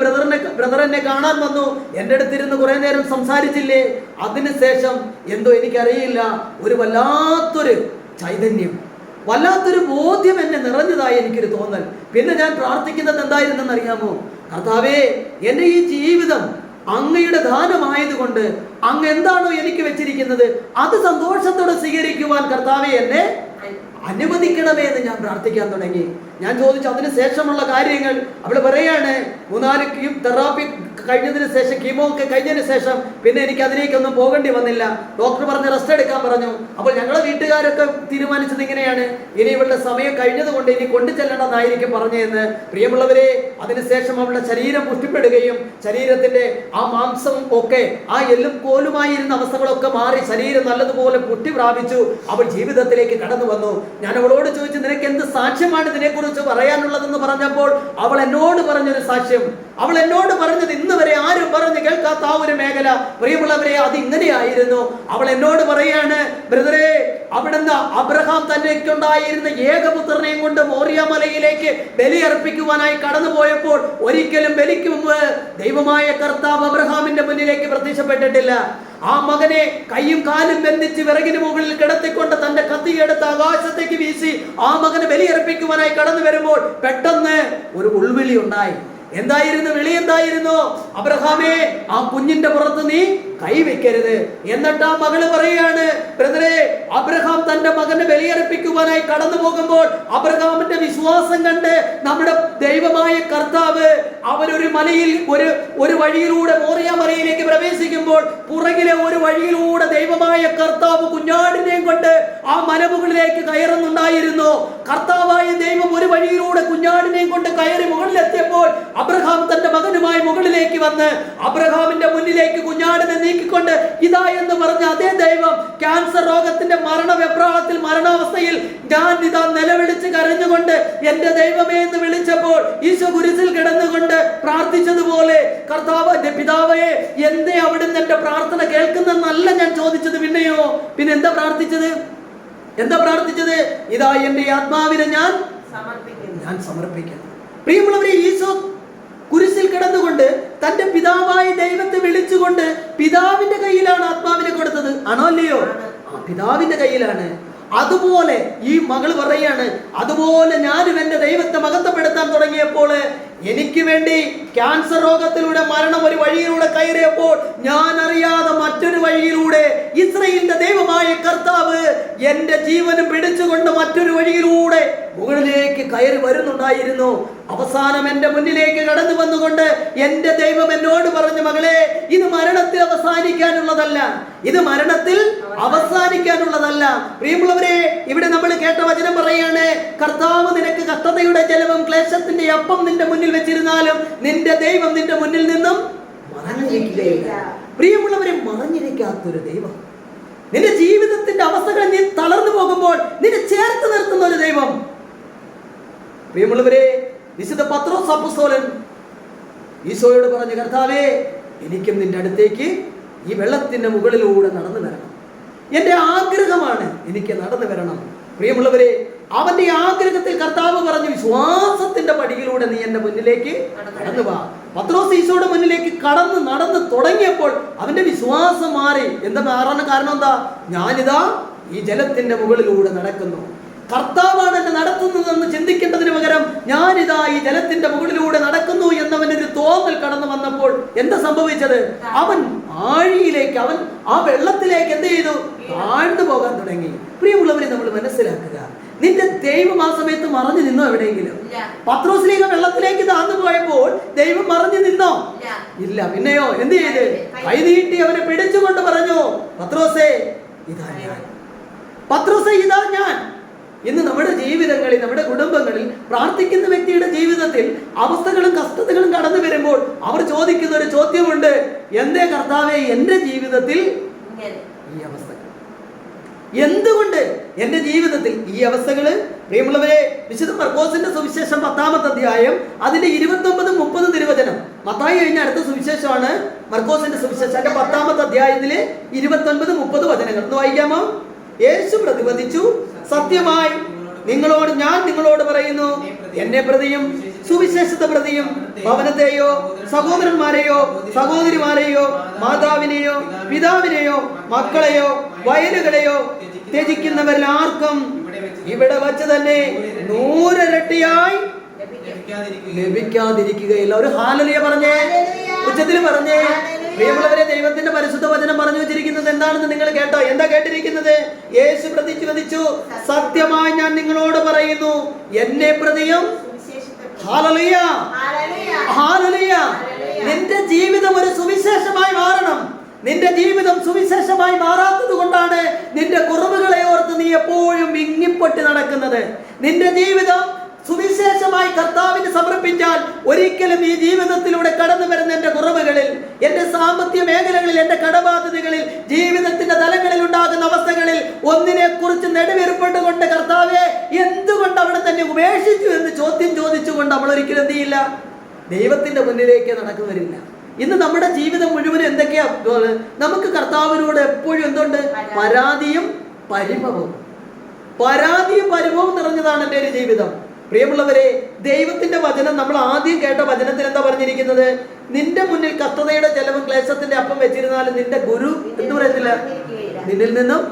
ബ്രദർ എന്നെ കാണാൻ വന്നു. എൻ്റെ അടുത്തിരുന്ന് കുറെ നേരം സംസാരിച്ചില്ലേ. അതിനുശേഷം എന്തോ എനിക്കറിയില്ല, ഒരു വല്ലാത്തൊരു ചൈതന്യം, വല്ലാത്തൊരു ബോധ്യം എന്നെ നിറഞ്ഞതായി എനിക്കൊരു തോന്നൽ. പിന്നെ ഞാൻ പ്രാർത്ഥിക്കുന്നത് എന്തായിരുന്നെന്ന് അറിയാമോ? കർത്താവേ, എൻ്റെ ഈ ജീവിതം അങ്ങയുടെ ദാനമായതുകൊണ്ട് അങ്ങ് എന്താണോ എനിക്ക് വെച്ചിരിക്കുന്നത് അത് സന്തോഷത്തോടെ സ്വീകരിക്കുവാൻ കർത്താവേ എന്നെ അനുവദിക്കണമേ എന്ന് ഞാൻ പ്രാർത്ഥിക്കാൻ തുടങ്ങി. ഞാൻ ചോദിച്ചു അതിനുശേഷമുള്ള കാര്യങ്ങൾ. അവൾ പറയാണ്, 3-4 തെറാപ്പി കഴിഞ്ഞതിന് ശേഷം, കീമോ ഒക്കെ കഴിഞ്ഞതിന് ശേഷം പിന്നെ എനിക്ക് അതിലേക്കൊന്നും പോകേണ്ടി വന്നില്ല. ഡോക്ടർ പറഞ്ഞ് റെസ്റ്റ് എടുക്കാൻ പറഞ്ഞു. അപ്പോൾ ഞങ്ങളെ വീട്ടുകാരൊക്കെ തീരുമാനിച്ചത് ഇങ്ങനെയാണ്, ഇനി ഇവളുടെ സമയം കഴിഞ്ഞതുകൊണ്ട് ഇനി കൊണ്ടു ചെല്ലണമെന്നായിരിക്കും പറഞ്ഞതെന്ന്. പ്രിയമുള്ളവരെ, അതിനുശേഷം അവളുടെ ശരീരം പുഷ്ടിപ്പെടുകയും ശരീരത്തിന്റെ ആ മാംസം ഒക്കെ, ആ എല്ലും കോലുമായിരുന്ന അവസ്ഥകളൊക്കെ മാറി ശരീരം നല്ലതുപോലെ പുഷ്ടി പ്രാപിച്ചു. അവൾ ജീവിതത്തിലേക്ക് കടന്നു വന്നു. ഞാൻ അവളോട് ചോദിച്ചു, നിനക്ക് എന്ത് സാക്ഷ്യമാണ് ഇതിനെക്കുറിച്ച് പറയാനുള്ളതെന്ന് പറഞ്ഞപ്പോൾ അവൾ എന്നോട് പറഞ്ഞൊരു സാക്ഷ്യം. അവൾ എന്നോട് പറഞ്ഞത് ഇന്ന് വരെ ആരും പറഞ്ഞു കേൾക്കാത്ത ആ ഒരു മേഖല. പ്രിയമുള്ളവരെ, അത് ഇങ്ങനെയായിരുന്നു. അവൾ എന്നോട് പറയാണ്, ബ്രദറെ, അവിടുന്ന് അബ്രഹാം തന്നെക്കുണ്ടായിരുന്ന ഏകപുത്രനെയും കൊണ്ട് മോറിയ മലയിലേക്ക് ബലിയർപ്പിക്കുവാനായി കടന്നുപോയപ്പോൾ ഒരിക്കലും ബലിക്ക് മുമ്പ് ദൈവമായ കർത്താവ് അബ്രഹാമിന്റെ മുന്നിലേക്ക് പ്രത്യക്ഷപ്പെട്ടിട്ടില്ല. ആ മകനെ കൈയും കാലും ബന്ധിച്ച് വിറകിന് മുകളിൽ കിടത്തിക്കൊണ്ട് തന്റെ കത്തിയെടുത്ത് ആകാശത്തേക്ക് വീശി ആ മകനെ ബലിയർപ്പിക്കുവാനായി കടന്നു വരുമ്പോൾ പെട്ടെന്ന് ഒരു ഉൾവിളി ഉണ്ടായി. എന്തായിരുന്നു വിളി? എന്തായിരുന്നു? അബ്രഹാമേ, ആ കുഞ്ഞിന്റെ പുറത്ത് നീ കൈവയ്ക്കരുത്. എന്നിട്ട് ആ മകള് പറയാണ്, ബ്രദറെ, അബ്രഹാം തന്റെ മകനെ ബലിയർപ്പിക്കുവാനായി കടന്നു പോകുമ്പോൾ അബ്രഹാമിന്റെ വിശ്വാസം കണ്ട് നമ്മുടെ ദൈവമായ കർത്താവ് അവരൊരു മലയിൽ ഒരു വഴിയിലൂടെ മോറിയ മലയിലേക്ക് പ്രവേശിക്കുമ്പോൾ പുറകിലെ ഒരു വഴിയിലൂടെ ദൈവമായ കർത്താവ് കുഞ്ഞാടിനെയും കൊണ്ട് ആ മലമുകളിലേക്ക് കയറുന്നുണ്ടായിരുന്നു. കർത്താവായ ദൈവം ഒരു വഴിയിലൂടെ കുഞ്ഞാടിനെയും കൊണ്ട് കയറി മുകളിലെത്തിയപ്പോൾ അബ്രഹാം തന്റെ മകനുമായി മുകളിലേക്ക് വന്ന് അബ്രഹാമിന്റെ മുന്നിലേക്ക് കുഞ്ഞാടിനെ നീക്കിക്കൊണ്ട് ഇതാ എന്ന് പറഞ്ഞ അതേ ദൈവം ക്യാൻസർ രോഗത്തിന്റെ മരണവെപ്രാളത്തിൽ മരണാവസ്ഥയിൽ ഞാൻ ഇതാ നിലവിളിച്ച് കരഞ്ഞുകൊണ്ട് എന്റെ ദൈവമേ എന്ന് വിളിച്ചപ്പോൾ ഈശോ കുരിശിൽ കിടന്നുകൊണ്ട് പ്രാർത്ഥിച്ചതുപോലെ കർത്താവ് പിതാവേ, എന്തേ അവിടുന്ന് എന്റെ പ്രാർത്ഥന കേൾക്കുന്നെന്നല്ല ഞാൻ ചോദിച്ചത്. പിന്നെ എന്താ പ്രാർത്ഥിച്ചത്? ഇതാ എന്റെ ആത്മാവിനെ ഞാൻ സമർപ്പിക്കുന്നു. പ്രിയമുള്ളവരെ, ഈശോ കുരിശിൽ കിടന്നുകൊണ്ട് തന്റെ പിതാവായ ദൈവത്തെ വിളിച്ചുകൊണ്ട് പിതാവിന്റെ കയ്യിലാണ് ആത്മാവിനെ കൊടുത്തത്. ആണോ അല്ലയോ? പിതാവിന്റെ കയ്യിലാണ്. അതുപോലെ ഈ മകള് പറയാണ്, അതുപോലെ ഞാനും എന്റെ ദൈവത്തെ മഹത്വപ്പെടുത്താൻ തുടങ്ങിയപ്പോൾ എനിക്ക് വേണ്ടി ക്യാൻസർ രോഗത്തിലൂടെ മരണം ഒരു വഴിയിലൂടെ കയറിയപ്പോൾ ഞാൻ അറിയാതെ മറ്റൊരു വഴിയിലൂടെ ഇസ്രായേലിന്റെ ദൈവമായ കർത്താവ് എന്റെ ജീവനും പിടിച്ചുകൊണ്ട് മറ്റൊരു വഴിയിലൂടെ മുകളിലേക്ക് കയറി വരുന്നുണ്ടായിരുന്നു. അവസാനം എന്റെ മുന്നിലേക്ക് കടന്നു വന്നുകൊണ്ട് എന്റെ ദൈവം എന്നോട് പറഞ്ഞു, മകളെ, ഇത് മരണത്തിൽ അവസാനിക്കാനുള്ളതല്ല. പ്രിയമുള്ളവരെ, ഇവിടെ നമ്മൾ കേട്ട വചനം പറയാണ്, കർത്താവ് നിനക്ക് കഷ്ടതയുടെ ജലവും ക്ലേശത്തിന്റെ അപ്പം നിന്റെ മുന്നിൽ വെച്ചിരുന്നാലും നിന്റെ ദൈവം നിന്റെ മുന്നിൽ നിന്നും മറഞ്ഞിരിക്കുകയില്ല. പ്രിയമുള്ളവരെ, മറഞ്ഞിരിക്കാത്തൊരു ദൈവം, നിന്റെ ജീവിതത്തിന്റെ അവസ്ഥകൾ നീ തളർന്നു പോകുമ്പോൾ നിന്നെ ചേർത്ത് നിർത്തുന്ന ഒരു ദൈവം. പ്രിയമുള്ളവരെ, വിശുദ്ധ പത്രോസ് അപ്പോസ്തലൻ ഈശോയോട് പറഞ്ഞു, കർത്താവേ, എനിക്കും നിന്റെ അടുത്തേക്ക് ഈ വെള്ളത്തിന്റെ മുകളിലൂടെ നടന്നു വരണം. എന്റെ ആഗ്രഹമാണ് എനിക്ക് നടന്നു വരണം. പ്രിയമുള്ളവരെ, അവന്റെ ആഗ്രഹത്തിൽ കർത്താവ് പറഞ്ഞു, വിശ്വാസത്തിന്റെ പടിയിലൂടെ നീ എന്റെ മുന്നിലേക്ക് കടന്നു വാ. പത്രോസ് ഈശോയുടെ മുന്നിലേക്ക് നടന്നു തുടങ്ങിയപ്പോൾ അവന്റെ വിശ്വാസം മാറി. എന്താ മാറാൻ കാരണം? എന്താ? ഞാനിതാ ഈ ജലത്തിന്റെ മുകളിലൂടെ നടക്കുന്നു. കർത്താവാണ് എന്നെ നടത്തുന്നതെന്ന് ചിന്തിക്കേണ്ടതിന് പകരം ഞാനിതാ ഈ ജലത്തിന്റെ മുകളിലൂടെ നടക്കുന്നു എന്നവനൊരു തോന്നൽ കടന്നു വന്നപ്പോൾ എന്താ സംഭവിച്ചത്? അവൻ ആഴിയിലേക്ക്, അവൻ ആ വെള്ളത്തിലേക്ക് എന്ത് ചെയ്തു? താഴ്ന്നു പോകാൻ തുടങ്ങി. പ്രിയമുള്ളവരെ, നമ്മൾ മനസ്സിലാക്കുക, നിന്റെ ദൈവം ആ സമയത്ത് മറഞ്ഞു നിന്നോ? എവിടെയെങ്കിലും? പത്രോസ്ലീഹ വെള്ളത്തിലേക്ക് താഴ്ന്നു പോയപ്പോൾ ദൈവം മറഞ്ഞു നിന്നോ? ഇല്ല. പിന്നെയോ എന്ത് ചെയ്ത്? കൈനീട്ടി അവനെ പിടിച്ചുകൊണ്ട് പറഞ്ഞു, പത്രോസേ, ഇതാ ഞാൻ. പത്രോസേ, ഇതാ ഞാൻ. ഇന്ന് നമ്മുടെ ജീവിതങ്ങളിൽ, നമ്മുടെ കുടുംബങ്ങളിൽ, പ്രാർത്ഥിക്കുന്ന വ്യക്തിയുടെ ജീവിതത്തിൽ അവസ്ഥകളും കഷ്ടതകളും കടന്നു വരുമ്പോൾ അവർ ചോദിക്കുന്ന ഒരു ചോദ്യമുണ്ട്, എന്തേ കർത്താവേ എന്റെ ജീവിതത്തിൽ ഈ അവസ്ഥകൾ? എന്തുകൊണ്ട് എന്റെ ജീവിതത്തിൽ ഈ അവസ്ഥകള്? പ്രിയമുള്ളവരെ, വിശുദ്ധ മർക്കോസിന്റെ സുവിശേഷം 10-ാമത്തെ അധ്യായം അതിന്റെ 29-30 തിരുവചനം. മത്തായി കഴിഞ്ഞ അടുത്ത സുവിശേഷമാണ് മർക്കോസിന്റെ സുവിശേഷം. അതിന്റെ 10-ാമത്തെ അധ്യായത്തില് 29-30 വചനങ്ങൾ ഒന്ന് വായിക്കാമോ? യേശു പ്രതിവദിച്ചു, സത്യമായി ഞാൻ നിങ്ങളോട് പറയുന്നു, എന്നെ പ്രതിയും സുവിശേഷത്തെ പ്രതിയും ഭവനത്തെയോ സഹോദരന്മാരെയോ സഹോദരിമാരെയോ മാതാവിനെയോ പിതാവിനെയോ മക്കളെയോ വയലുകളെയോ ത്യജിക്കുന്നവരിൽ ആർക്കും ഇവിടെ വച്ച് തന്നെ 100 ഇരട്ടിയായി ലഭിക്കാതിരിക്കുകയില്ല. ഒരു ഹല്ലേലൂയ പറഞ്ഞേ, ഉച്ചത്തിൽ പറഞ്ഞേ. പ്രിയമുള്ളവരെ, ദൈവത്തിന്റെ പരിശുദ്ധ വചനം പറഞ്ഞു വെച്ചിരിക്കുന്നത് എന്താണെന്ന് നിങ്ങൾ കേട്ടോ? എന്താ കേട്ടിരിക്കുന്നത്? യേശു പ്രതിവദിച്ചു, സത്യമായി ഞാൻ നിങ്ങളോട് പറയുന്നു, എന്നെ പ്രതിയും. Hallelujah, hallelujah. നിന്റെ ജീവിതം ഒരു സുവിശേഷമായി മാറണം. നിന്റെ ജീവിതം സുവിശേഷമായി മാറാത്തത് കൊണ്ടാണ് നിന്റെ കുറവുകളെ ഓർത്ത് നീ എപ്പോഴും വിങ്ങിപ്പൊട്ടി നടക്കുന്നത്. നിന്റെ ജീവിതം സുവിശേഷമായി കർത്താവിന് സമർപ്പിച്ചാൽ ഒരിക്കലും ഈ ജീവിതത്തിലൂടെ കടന്നു വരുന്ന എന്റെ കുറവുകളിൽ, എന്റെ സാമ്പത്തിക മേഖലകളിൽ, എന്റെ കടബാധ്യതകളിൽ, ജീവിതത്തിന്റെ തലങ്ങളിൽ ഉണ്ടാകുന്ന അവസ്ഥകളിൽ ഒന്നിനെ കുറിച്ച് നെടുവീർപ്പെട്ടുകൊണ്ട് കർത്താവെ എന്തുകൊണ്ട് അവിടെ തന്നെ ഉപേക്ഷിച്ചു എന്ന് ചോദ്യം ചോദിച്ചുകൊണ്ട് നമ്മൾ ഒരിക്കലും എന്ത് ചെയ്യില്ല? ദൈവത്തിന്റെ മുന്നിലേക്ക് നടക്കുന്നവരില്ല. ഇന്ന് നമ്മുടെ ജീവിതം മുഴുവനും എന്തൊക്കെയാ? നമുക്ക് കർത്താവിനോട് എപ്പോഴും എന്തുണ്ട്? പരാതിയും പരിഭവവും. പരാതിയും പരിഭവവും നിറഞ്ഞതാണ് എൻ്റെ ഒരു ജീവിതം. പ്രിയമുള്ളവരെ, ദൈവത്തിന്റെ വചനം, നമ്മൾ ആദ്യം കേട്ട വചനത്തിൽ എന്താ പറഞ്ഞിരിക്കുന്നത്? നിന്റെ മുന്നിൽ കഷ്ടതയുടെ ജലവും ക്ലേശത്തിന്റെ അപ്പം വെച്ചിരുന്നാലും നിന്റെ ഗുരു എന്ന് പറയുന്നില്ല നിന്നിൽ നിന്നും.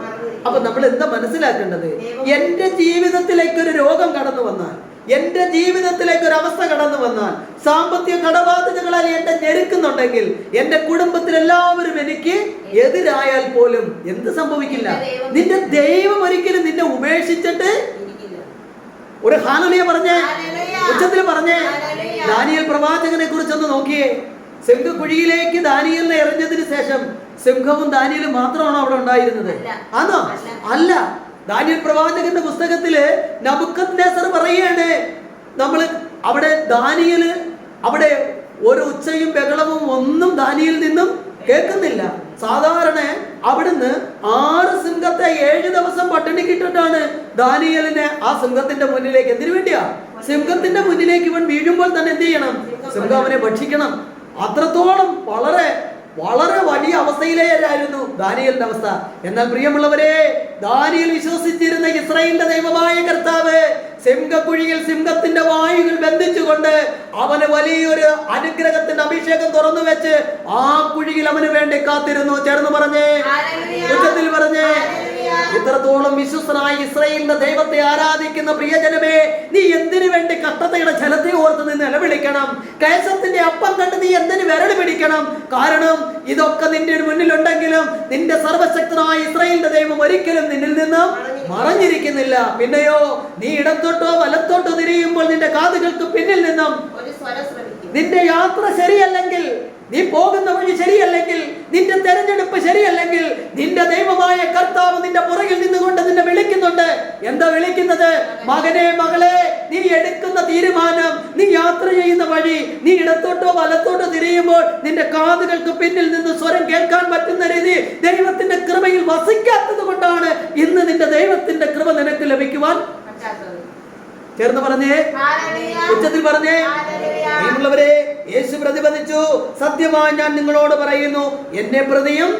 അപ്പൊ നമ്മൾ എന്താ മനസ്സിലാക്കേണ്ടത്? എന്റെ ജീവിതത്തിലേക്ക് ഒരു രോഗം കടന്നു വന്നാൽ, എന്റെ ജീവിതത്തിലേക്ക് ഒരു അവസ്ഥ കടന്നു വന്നാൽ, സാമ്പത്തിക കടബാധ്യതകളാൽ എന്റെ നിൽക്കുന്നുണ്ടെങ്കിൽ, എന്റെ കുടുംബത്തിൽ എല്ലാവരും എനിക്ക് എതിരായാൽ പോലും എന്ത് സംഭവിക്കില്ല? നിന്റെ ദൈവം ഒരിക്കലും നിന്നെ ഉപേക്ഷിച്ചിട്ട്. ഒരു ഹല്ലേലൂയ പറഞ്ഞേ, ഉച്ചത്തിൽ പറഞ്ഞേ. ദാനിയേൽ പ്രവാചകനെ കുറിച്ചൊന്ന് നോക്കിയേ. സിംഹക്കുഴിയിലേക്ക് ദാനിയേലിനെ എറിഞ്ഞതിന് ശേഷം സിംഹവും ദാനിയേലും മാത്രമാണോ അവിടെ ഉണ്ടായിരുന്നത്? ആണോ? അല്ല. ദാനിയേൽ പ്രവാചകന്റെ പുസ്തകത്തില് നബൂഖദ്നേസർ പറയാണ്, നമ്മള് അവിടെ ദാനിയേല് അവിടെ ഒരു ഉച്ചയും ബഹളവും ഒന്നും ദാനിയേലിൽ നിന്നും കേൾക്കുന്നില്ല. സാധാരണ അവിടുന്ന് 6 സിംഹത്തെ 7 ദിവസം പട്ടിണിക്കിട്ടിട്ടാണ് ദാനിയേലിനെ ആ സിംഹത്തിന്റെ മുന്നിലേക്ക്. എന്തിനു വേണ്ടിയാ? സിംഹത്തിന്റെ മുന്നിലേക്ക് ഇവൻ വീഴുമ്പോൾ തന്നെ എന്ത് ചെയ്യണം? സിംഹം അവനെ ഭക്ഷിക്കണം. അത്രത്തോളം വളരെ വളരെ വലിയ അവസ്ഥയിലായിരുന്നു ദാനിയേലിന്റെ അവസ്ഥ. എന്നാൽ പ്രിയമുള്ളവരെ, ദാനിയേൽ വിശ്വസിച്ചിരുന്ന ഇസ്രായേലിന്റെ ദൈവമായ കർത്താവ് സിംഹക്കുഴിയിൽ സിംഹത്തിന്റെ വായുകൾ ബന്ധിച്ചുകൊണ്ട് അവന് വലിയൊരു അനുഗ്രഹത്തിന്റെ അഭിഷേകം തുറന്നു വെച്ച് ആ കുഴിയിൽ അവന് വേണ്ടി കാത്തിരുന്നു. ചേർന്ന് പറഞ്ഞേ, ഉച്ചത്തിൽ പറഞ്ഞേ. ഇത്രത്തോളം വിശ്വസ്തനായ ഇസ്രായേലിന്റെ ദൈവത്തെ ആരാധിക്കുന്ന പ്രിയജനമേ, നീ എന്തിനു വേണ്ടി കഷ്ടതയുടെ ജലത്തെ ഓർത്ത് നിന്ന് നിലവിളിക്കണം? ക്ലേശത്തിന്റെ അപ്പം കണ്ട് നീ എന്തിനു വിരൽ പിടിക്കണം? കാരണം ഇതൊക്കെ നിന്റെ മുന്നിലുണ്ടെങ്കിലും നിന്റെ സർവശക്തനായ ഇസ്രായേലിന്റെ ദൈവം ഒരിക്കലും നിന്നിൽ നിന്നും മറഞ്ഞിരിക്കുന്നില്ല. പിന്നെയോ, നീ ഇടത്തോട്ടോ വലത്തോട്ടോ തിരിയുമ്പോൾ നിന്റെ കാതുകൾക്ക് പിന്നിൽ നിന്നും നിന്റെ യാത്ര ശരിയല്ലെങ്കിൽ, നീ പോകുന്ന വഴി ശരിയല്ലെങ്കിൽ, നിന്റെ തെരഞ്ഞെടുപ്പ് ശരിയല്ലെങ്കിൽ, നിന്റെ ദൈവമായ കർത്താവ് നിന്റെ പുറകിൽ നിന്നുകൊണ്ട് നിന്നെ വിളിക്കുന്നുണ്ട്. എന്താ വിളിക്കുന്നത്? മകനെ, മകളെ, നീ എടുക്കുന്ന തീരുമാനം, നീ യാത്ര ചെയ്യുന്ന വഴി, നീ ഇടത്തോട്ടോ വലത്തോട്ടോ തിരിയുമ്പോൾ നിന്റെ കാതുകൾക്ക് പിന്നിൽ നിന്ന് സ്വരം കേൾക്കാൻ പറ്റുന്ന രീതി ദൈവത്തിന്റെ കൃപയിൽ വസിക്കാത്തത് കൊണ്ടാണ് ഇന്ന് നിന്റെ ദൈവത്തിന്റെ കൃപ നിനക്ക് ലഭിക്കുവാൻ. ചേർന്ന് പറഞ്ഞേ, ഉച്ചത്തിൽ പറഞ്ഞേ. പ്രിയമുള്ളവരെ, യേശു പ്രതിപദിച്ചു, സത്യമായി ഞാൻ നിങ്ങളോട് പറയുന്നു, എന്നെ പ്രതിയും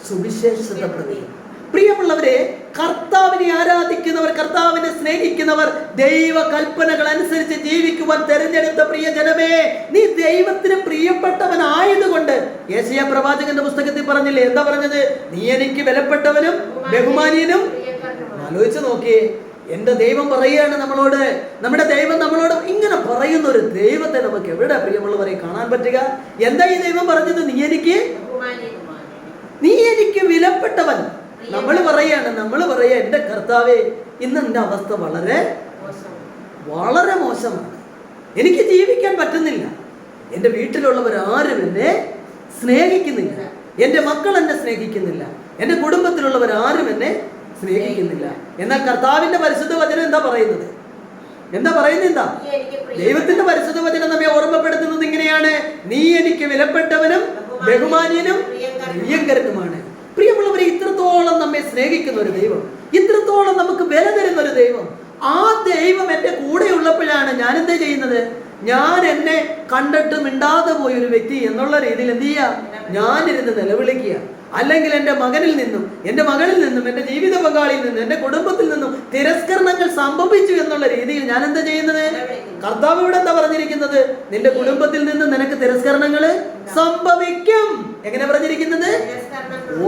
സുവിശേഷത പ്രതിയും. പ്രിയമുള്ളവരെ, കർത്താവിനെ ആരാധിക്കുന്നവർ, കർത്താവിനെ സ്നേഹിക്കുന്നവർ, ദൈവ കൽപ്പനകൾ അനുസരിച്ച് ജീവിക്കുവാൻ തെരഞ്ഞെടുത്ത പ്രിയജനമേ, നീ ദൈവത്തിന് പ്രിയപ്പെട്ടവനായതുകൊണ്ട്, യെശയ്യാ പ്രവാചകന്റെ പുസ്തകത്തിൽ പറഞ്ഞില്ലേ? എന്താ പറഞ്ഞത്? നീ എനിക്ക് വിലപ്പെട്ടവനും ബഹുമാനീയനും. ആലോചിച്ച് നോക്കിയേ, എന്റെ ദൈവം പറയുകയാണ് നമ്മളോട്. നമ്മുടെ ദൈവം നമ്മളോട് ഇങ്ങനെ പറയുന്ന ഒരു ദൈവത്തെ നമുക്ക് എവിടെ പ്രിയമുള്ളവരെ കാണാൻ പറ്റുക? എന്താ ഈ ദൈവം പറഞ്ഞത്? നീ എനിക്ക് വിലപ്പെട്ടവൻ. നമ്മൾ പറയാ, എന്റെ കർത്താവേ, ഇന്ന് എന്റെ അവസ്ഥ വളരെ വളരെ മോശമാണ്. എനിക്ക് ജീവിക്കാൻ പറ്റുന്നില്ല. എന്റെ വീട്ടിലുള്ളവർ ആരും എന്നെ സ്നേഹിക്കുന്നില്ല. എന്റെ മക്കൾ എന്നെ സ്നേഹിക്കുന്നില്ല. എന്റെ കുടുംബത്തിലുള്ളവർ ആരും എന്നെ സ്നേഹിക്കുന്നില്ല. എന്നാൽ കർത്താവിന്റെ പരിശുദ്ധ വചനം എന്താ പറയുന്നത്? എന്താ? ദൈവത്തിന്റെ പരിശുദ്ധ വചനം നമ്മെ ഓർമ്മപ്പെടുത്തുന്നത് ഇങ്ങനെയാണ്: നീ എനിക്ക് വിലപ്പെട്ടവനും ബഹുമാനീയനും പ്രിയങ്കരനുമാണ്. പ്രിയമുള്ളവരെ, ഇത്രത്തോളം നമ്മെ സ്നേഹിക്കുന്ന ഒരു ദൈവം, ഇത്രത്തോളം നമുക്ക് വില തരുന്ന ഒരു ദൈവം, ആ ദൈവം എന്റെ കൂടെ ഉള്ളപ്പോഴാണ് ഞാൻ എന്താ ചെയ്യുന്നത്? ഞാൻ എന്നെ കണ്ടിട്ട് മിണ്ടാതെ പോയ ഒരു വ്യക്തി എന്നുള്ള രീതിയിൽ എന്ത് ചെയ്യുക? ഞാനിരുന്ന് നിലവിളിക്കുക. അല്ലെങ്കിൽ എൻ്റെ മകനിൽ നിന്നും, എൻ്റെ മകളിൽ നിന്നും, എൻ്റെ ജീവിത പങ്കാളിയിൽ നിന്നും, എൻ്റെ കുടുംബത്തിൽ നിന്നും തിരസ്കരണങ്ങൾ സംഭവിച്ചു എന്നുള്ള രീതിയിൽ ഞാൻ എന്താ ചെയ്യുന്നത്? കർത്താവ് ഇവിടെ എന്താ പറഞ്ഞിരിക്കുന്നത്? നിന്റെ കുടുംബത്തിൽ നിന്ന് നിനക്ക് തിരസ്കരണങ്ങൾ സംഭവിക്കും. എങ്ങനെ പറഞ്ഞിരിക്കുന്നത്?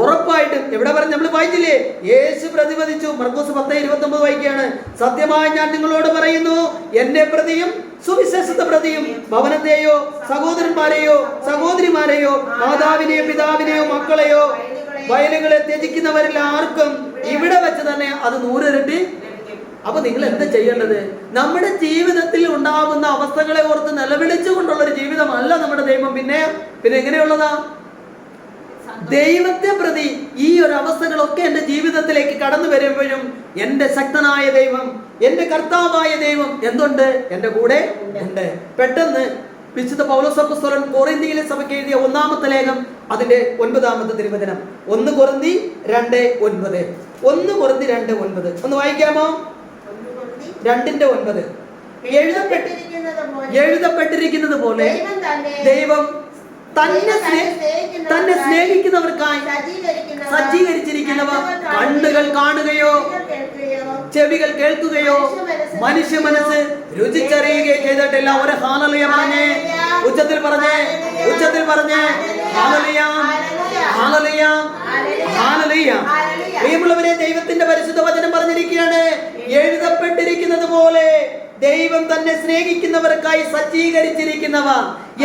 ഉറപ്പായിട്ടും. എവിടെ പറഞ്ഞു? നമ്മൾ വായിച്ചില്ലേ? യേശു പ്രതിപദിച്ചു. മർക്കോസ് 10:29 വായിക്കുകയാണ്. സത്യമായി ഞാൻ നിങ്ങളോട് പറയുന്നു, എന്നെ പ്രതിയും സുവിശേഷത്തെ പ്രതിയും ഭവനത്തെയോ സഹോദരന്മാരെയോ സഹോദരിമാരെയോ മാതാവിനെയോ പിതാവിനെയോ മക്കളെയോ വയലുകളെ ത്യജിക്കുന്നവരിൽ ആർക്കും ഇവിടെ വെച്ച് തന്നെ അത് 100 ഇരട്ടി. അപ്പൊ നിങ്ങൾ എന്താ ചെയ്യേണ്ടത്? നമ്മുടെ ജീവിതത്തിൽ ഉണ്ടാകുന്ന അവസ്ഥകളെ ഓർത്ത് നിലവിളിച്ചുകൊണ്ടുള്ള ഒരു ജീവിതമല്ല നമ്മുടെ ദൈവം. പിന്നെ എങ്ങനെയുള്ളതാ? ദൈവത്തെ പ്രതി ഈ ഒരു അവസ്ഥകളൊക്കെ എൻ്റെ ജീവിതത്തിലേക്ക് കടന്നു വരുമ്പോഴും എൻ്റെ ശക്തനായ ദൈവം, എൻ്റെ കർത്താവായ ദൈവം എന്തുണ്ട്? എൻ്റെ കൂടെ ഉണ്ട്. പെട്ടെന്ന് വിശുദ്ധ പൗലോസ് അപ്പോസ്തലൻ കൊറിന്ത്യയിലെ സഭയ്ക്ക് എഴുതിയ 1-ാമത്തെ ലേഖനം അതിന്റെ 9-ാമത്തെ തിരുവചനം 1 കൊരിന്തി 2:9. 1 കൊരിന്തി 2:9 ഒന്ന് വായിക്കാമോ? 2:9. എഴുതപ്പെട്ടിരിക്കുന്നത് പോലെ ദൈവം തന്നെ സ്നേഹിക്കുന്നവർക്കായി സജ്ജീകരിച്ചിരിക്കുന്നവ കണ്ണുകൾ കാണുകയോ ചെവികൾ കേൾക്കുകയോ മനുഷ്യ മനസ്സ് രുചിച്ചറിയുകയോ ചെയ്തിട്ടില്ല. ഒരു ഹല്ലേലൂയ പറഞ്ഞേ, ഉച്ചത്തിൽ പറഞ്ഞേ, ഉച്ചത്തിൽ പറഞ്ഞേ. Hallelujah, hallelujah, hallelujah. പ്രിയമുള്ളവരെ, ദൈവത്തിന്റെ പരിശുദ്ധ വചനം പറഞ്ഞിരിക്കുകയാണ്, എഴുതപ്പെട്ടിരിക്കുന്നത് പോലെ ദൈവം തന്നെ സ്നേഹിക്കുന്നവർക്കായി സജ്ജീകരിച്ചിരിക്കുന്നവ.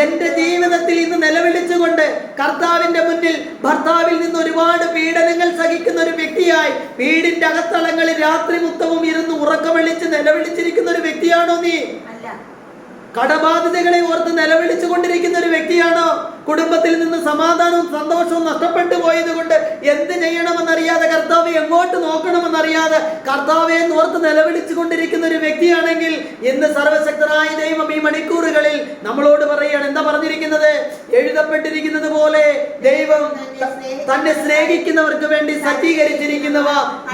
എന്റെ ജീവിതത്തിൽ ഇന്ന് നിലവിളിച്ചുകൊണ്ട് കർത്താവിന്റെ മുന്നിൽ ഭർത്താവിൽ നിന്ന് ഒരുപാട് പീഡനങ്ങൾ സഹിക്കുന്ന ഒരു വ്യക്തിയായി വീടിന്റെ അകത്തളങ്ങളിൽ രാത്രി മുത്തവും ഇരുന്ന് ഉറക്കമിളിച്ച് നിലവിളിച്ചിരിക്കുന്ന ഒരു വ്യക്തിയാണോ നീ? കടബാധ്യതകളെ ഓർത്ത് നിലവിളിച്ചു കൊണ്ടിരിക്കുന്ന ഒരു വ്യക്തിയാണോ? കുടുംബത്തിൽ നിന്ന് സമാധാനവും സന്തോഷവും നഷ്ടപ്പെട്ടു പോയത് കൊണ്ട് എന്ത് ചെയ്യണമെന്നറിയാതെ, കർത്താവ് എങ്ങോട്ട് നോക്കണമെന്നറിയാതെ കർത്താവെ ഓർത്ത് നിലവിളിച്ചു കൊണ്ടിരിക്കുന്ന ഒരു വ്യക്തിയാണെങ്കിൽ ഇന്ന് സർവശക്തനായ ദൈവം ഈ മണിക്കൂറുകളിൽ നമ്മളോട് പറയുകയാണ്. എന്താ പറഞ്ഞിരിക്കുന്നത്? എഴുതപ്പെട്ടിരിക്കുന്നത് പോലെ ദൈവം തന്നെ സ്നേഹിക്കുന്നവർക്ക് വേണ്ടി സജ്ജീകരിച്ചിരിക്കുന്നവ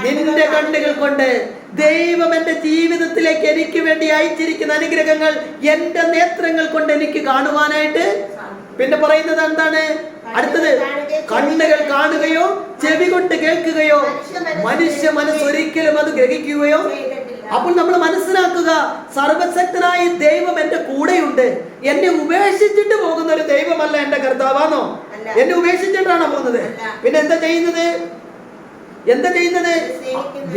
നിന്റെ കണ്ണുകൾ കൊണ്ട്. ദൈവം എന്റെ ജീവിതത്തിലേക്ക് എനിക്ക് വേണ്ടി അയച്ചിരിക്കുന്ന അനുഗ്രഹങ്ങൾ എന്റെ നേത്രങ്ങൾ കൊണ്ട് എനിക്ക് കാണുവാനായിട്ട്. പിന്നെ പറയുന്നത് എന്താണ്? അടുത്തത്, കണ്ണുകൾ കാണുകയോ ചെവി കൊണ്ട് കേൾക്കുകയോ മനുഷ്യ മനസ്സ് ഒരിക്കലും അത് ഗ്രഹിക്കുകയോ. അപ്പോൾ നമ്മൾ മനസ്സിലാക്കുക, സർവശക്തനായ ദൈവം എന്റെ കൂടെയുണ്ട്. എന്നെ ഉപേക്ഷിച്ചിട്ട് പോകുന്ന ഒരു ദൈവമല്ല എന്റെ കർത്താവാണോ? എന്നെ ഉപേക്ഷിച്ചിട്ടാണോ പോകുന്നത്? പിന്നെ എന്താ ചെയ്യുന്നത്?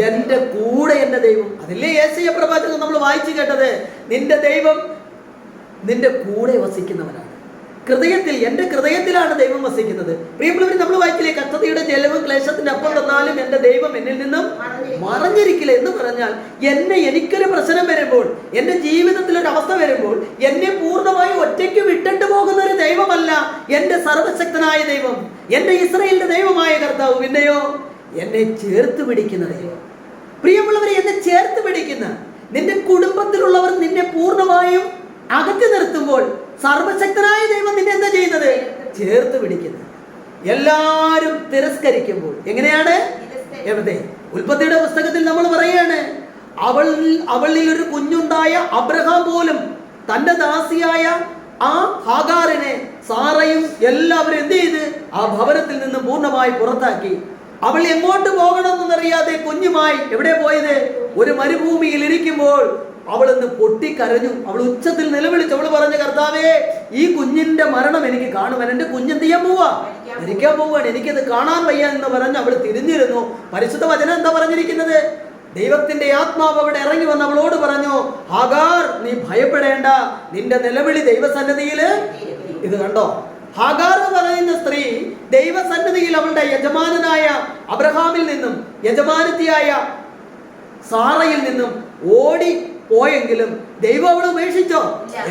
എന്റെ കൂടെ എന്റെ ദൈവം. അതില്ലേ യേശയ്യാ പ്രവാചകൻ നമ്മൾ വായിച്ചു കേട്ടത്? നിന്റെ ദൈവം നിന്റെ കൂടെ വസിക്കുന്നവനാണ്. ഹൃദയത്തിൽ, എന്റെ ഹൃദയത്തിലാണ് ദൈവം വസിക്കുന്നത്. പ്രിയമുള്ളവർ, നമ്മൾ വായിച്ചില്ലേ, കഷ്ടതയുടെ ജലവും ക്ലേശത്തിന്റെ അപ്പം തന്നാലും എന്റെ ദൈവം എന്നിൽ നിന്നും മറഞ്ഞിരിക്കില്ല എന്ന് പറഞ്ഞാൽ, എനിക്കൊരു പ്രശ്നം വരുമ്പോൾ, എന്റെ ജീവിതത്തിൽ ഒരു അവസ്ഥ വരുമ്പോൾ എന്നെ പൂർണ്ണമായി ഒറ്റയ്ക്ക് വിട്ടിട്ട് പോകുന്ന ഒരു ദൈവമല്ല എന്റെ സർവശക്തനായ ദൈവം, എന്റെ ഇസ്രായേലിന്റെ ദൈവമായ കർത്താവ്. പിന്നെയോ എന്നെ ചേർത്ത് പിടിക്കുന്ന ദൈവം. പ്രിയമുള്ളവരെ, എന്നെ ചേർത്ത് പിടിക്കുന്ന, നിന്റെ കുടുംബത്തിലുള്ളവർ നിന്നെ പൂർണ്ണമായും അകറ്റി നിർത്തുമ്പോൾ സർവശക്തനായ ദൈവം നിന്നെ എന്താ ചെയ്യുന്നത്? ചേർത്ത് പിടിക്കുന്നത്. എല്ലാരും തിരസ്കരിക്കുമ്പോൾ എങ്ങനെയാണ്? എവിടെ? ഉൽപ്പത്തിയുടെ പുസ്തകത്തിൽ നമ്മൾ പറയാണ്, അവളിൽ ഒരു കുഞ്ഞുണ്ടായ അബ്രഹാം പോലും തന്റെ ദാസിയായ ആ ഹാഗാറിനെ സാറയും എല്ലാവരും എന്ത് ചെയ്ത് ആ ഭവനത്തിൽ നിന്ന് പൂർണ്ണമായി പുറത്താക്കി. അവൾ എങ്ങോട്ട് പോകണമെന്നറിയാതെ കുഞ്ഞുമായി എവിടെ പോയത്? ഒരു മരുഭൂമിയിൽ ഇരിക്കുമ്പോൾ അവൾ ഇന്ന് പൊട്ടിക്കരഞ്ഞു. അവൾ ഉച്ചത്തിൽ നിലവിളിച്ചു. അവൾ പറഞ്ഞു, കർത്താവേ, ഈ കുഞ്ഞിന്റെ മരണം എനിക്ക് കാണുവാൻ, എന്റെ കുഞ്ഞെന്ത് ചെയ്യാൻ പോവാ? മരിക്കാൻ പോവാണ്, എനിക്കത് കാണാൻ വയ്യ എന്ന് പറഞ്ഞ് അവൾ തിരിഞ്ഞിരുന്നു. പരിശുദ്ധ വചനം എന്താ പറഞ്ഞിരിക്കുന്നത്? ദൈവത്തിന്റെ ആത്മാവ് അവിടെ ഇറങ്ങി വന്ന് അവളോട് പറഞ്ഞു, ഹാഗാർ, നീ ഭയപ്പെടേണ്ട, നിന്റെ നിലവിളി ദൈവസന്നിധിയിൽ. ഇത് കണ്ടോ? ഹാഗാർ എന്ന് പറയുന്ന സ്ത്രീ ദൈവസന്നിധിയിൽ അവളുടെ യജമാനനായ അബ്രഹാമിൽ നിന്നും യജമാനത്തിയായ സാറയിൽ നിന്നും ഓടി പോയെങ്കിലും ദൈവം അവളെ ഉപേക്ഷിച്ചോ?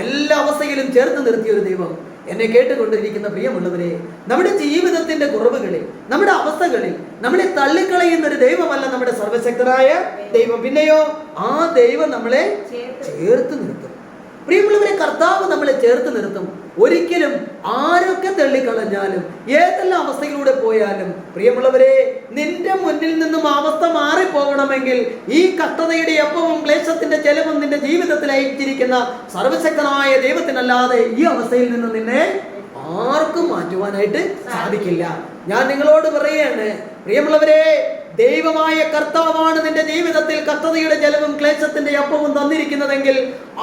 എല്ലാ അവസ്ഥയിലും ചേർത്ത് നിർത്തിയ ഒരു ദൈവം. എന്നെ കേട്ടുകൊണ്ടിരിക്കുന്ന പ്രിയമുള്ളവരെ, നമ്മുടെ ജീവിതത്തിന്റെ കുറവുകളിൽ, നമ്മുടെ അവസ്ഥകളിൽ നമ്മളെ തള്ളിക്കളയുന്ന ഒരു ദൈവമല്ല നമ്മുടെ സർവശക്തനായ ദൈവം. പിന്നെയോ ആ ദൈവം നമ്മളെ ചേർത്ത് നിർത്തും. പ്രിയമുള്ളവരെ, കർത്താവ് നമ്മളെ ചേർത്ത് നിർത്തും. ഒരിക്കലും ആരൊക്കെ തള്ളിക്കളഞ്ഞാലും, ഏതെല്ലാം അവസ്ഥയിലൂടെ പോയാലും, പ്രിയമുള്ളവരെ, നിന്റെ മുന്നിൽ നിന്നും അവസ്ഥ മാറിപ്പോകണമെങ്കിൽ ഈ കഷ്ടതയുടെ അപ്പവും ക്ലേശത്തിന്റെ ചെലവും നിന്റെ ജീവിതത്തിൽ അയച്ചിരിക്കുന്ന സർവശക്തനായ ദൈവത്തിനല്ലാതെ ഈ അവസ്ഥയിൽ നിന്ന് നിന്നെ ആർക്കും മാറ്റുവാനായിട്ട് സാധിക്കില്ല. ഞാൻ നിങ്ങളോട് പറയുകയാണ്, പ്രിയമുള്ളവരെ, ദൈവമായ കർത്താവാണ് നിന്റെ ജീവിതത്തിൽ കഷ്ടതയുടെ ജലവും ക്ലേശത്തിന്റെ അപ്പവും തന്നിരിക്കുന്നതെങ്കിൽ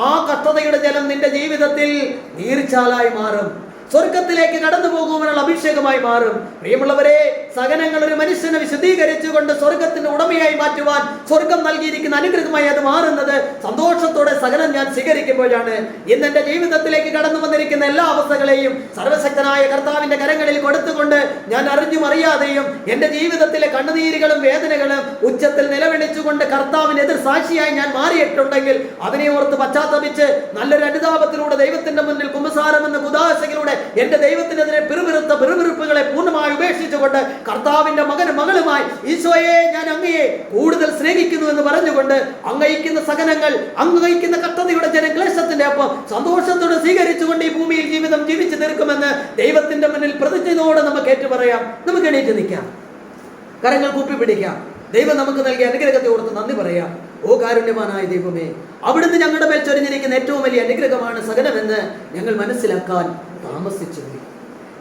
ആ കഷ്ടതയുടെ ജലം നിന്റെ ജീവിതത്തിൽ നീർച്ചാലായി മാറും. സ്വർഗത്തിലേക്ക് കടന്നു പോകുവാനുള്ള അഭിഷേകമായി മാറും. പ്രിയമുള്ളവരെ, സഹനങ്ങൾ ഒരു മനുഷ്യനെ വിശദീകരിച്ചുകൊണ്ട് സ്വർഗത്തിന്റെ ഉടമയായി മാറ്റുവാൻ സ്വർഗം നൽകിയിരിക്കുന്ന അനുഗ്രഹമായി അത് മാറുന്നത് സന്തോഷത്തോടെ സഹനം ഞാൻ സ്വീകരിക്കുമ്പോഴാണ്. ഇന്ന് എന്റെ ജീവിതത്തിലേക്ക് കടന്നു വന്നിരിക്കുന്ന എല്ലാ അവസ്ഥകളെയും സർവശക്തനായ കർത്താവിന്റെ കരങ്ങളിൽ കൊടുത്തുകൊണ്ട് ഞാൻ അറിഞ്ഞും അറിയാതെയും എന്റെ ജീവിതത്തിലെ കണ്ണുനീരുകളും വേദനകളും ഉച്ചത്തിൽ നിലവിളിച്ചുകൊണ്ട് കർത്താവിന് എതിർ സാക്ഷിയായി ഞാൻ മാറിയിട്ടുണ്ടെങ്കിൽ അതിനെ ഓർത്ത് പശ്ചാത്തപിച്ച് നല്ലൊരു അനുതാപത്തിലൂടെ ദൈവത്തിന്റെ മുന്നിൽ കുമ്പസാരം എന്ന കുദാശയിലൂടെ എന്റെ ദൈവത്തിനെതിരെ പിറുപിറുത്ത പിറുപിറുപ്പുകളെ പൂർണ്ണമായി ഉപേക്ഷിച്ചുകൊണ്ട് കർത്താവിന്റെ മകനും മകളുമായി ഈശോയെ, ഞാൻ അങ്ങയെ കൂടുതൽ സ്നേഹിക്കുന്നു എന്ന് പറഞ്ഞുകൊണ്ട് അങ്ങയിക്കുന്ന സഹനങ്ങൾ, അങ്ങയിക്കുന്ന കഷ്ടതയുടെ ജനക്ലേശത്തിന്റെ അപ്പം സന്തോഷത്തോടെ സ്വീകരിച്ചുകൊണ്ട് ഈ ഭൂമിയിൽ ജീവിതം ജീവിച്ചു തീർക്കുമെന്ന് ദൈവത്തിന്റെ മുന്നിൽ പ്രതിജ്ഞയോടെ നമുക്ക് ഏറ്റുപറയാം. നമുക്ക് എണീറ്റ് നിൽക്കാം, കരങ്ങൾ കൂപ്പിപ്പിടിക്കാം. ദൈവം നമുക്ക് നൽകിയ അനുഗ്രഹത്തെ ഓർത്ത് നന്ദി പറയാം. ഓ കാരുണ്യവാനായ ദൈവമേ, അവിടുന്ന് ഞങ്ങളുടെ മേൽ ചൊരിഞ്ഞിരിക്കുന്ന ഏറ്റവും വലിയ അനുഗ്രഹമാണ് സഹനമെന്ന് ഞങ്ങൾ മനസ്സിലാക്കാൻ താമസിച്ചുപോയി.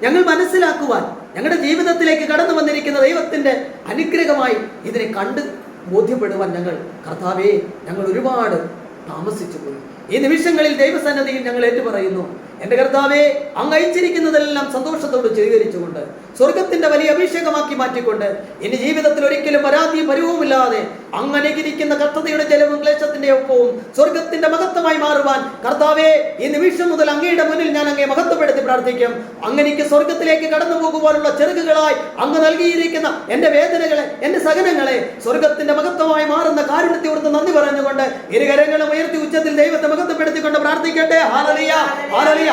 ഞങ്ങൾ മനസ്സിലാക്കുവാൻ, ഞങ്ങളുടെ ജീവിതത്തിലേക്ക് കടന്നു വന്നിരിക്കുന്ന ദൈവത്തിന്റെ അനുഗ്രഹമായി ഇതിനെ കണ്ട് ബോധ്യപ്പെടുവാൻ കർത്താവേ, ഞങ്ങൾ ഒരുപാട് താമസിച്ചു പോയി. ഈ നിമിഷങ്ങളിൽ ദൈവസന്നിധിയിൽ ഞങ്ങൾ ഏറ്റുപറയുന്നു, എന്റെ കർത്താവേ, അങ്ങ് അയച്ചിരിക്കുന്നതെല്ലാം സന്തോഷത്തോട് സ്വീകരിച്ചുകൊണ്ട് സ്വർഗത്തിന്റെ വലിയ അഭിഷേകമാക്കി മാറ്റിക്കൊണ്ട് ഇനി ജീവിതത്തിൽ ഒരിക്കലും പരാതിയും പരിവുമില്ലാതെ അങ്ങനെ ഇരിക്കുന്ന കർത്തതയുടെ ജലവും ക്ലേശത്തിന്റെ ഒപ്പവും സ്വർഗത്തിന്റെ മഹത്വമായി മാറുവാൻ കർത്താവേ, ഈ നിമിഷം മുതൽ അങ്ങയുടെ മുന്നിൽ ഞാൻ അങ്ങയെ മഹത്വപ്പെടുത്തി പ്രാർത്ഥിക്കും. അങ്ങനെക്ക് സ്വർഗത്തിലേക്ക് കടന്നു പോകുവാനുള്ള ചെറുകുകളായി അങ്ങ് നൽകിയിരിക്കുന്ന എന്റെ വേദനകളെ, എന്റെ സഹനങ്ങളെ സ്വർഗത്തിന്റെ മഹത്വമായി മാറുന്ന കാരുണ്യത്തെ ഓർത്ത് നന്ദി പറഞ്ഞുകൊണ്ട് ഇരുകരങ്ങളും ഉയർത്തി ഉച്ചത്തിൽ ദൈവത്തെ മഹത്വപ്പെടുത്തിക്കൊണ്ട് പ്രാർത്ഥിക്കട്ടെ. Hallelujah, hallelujah.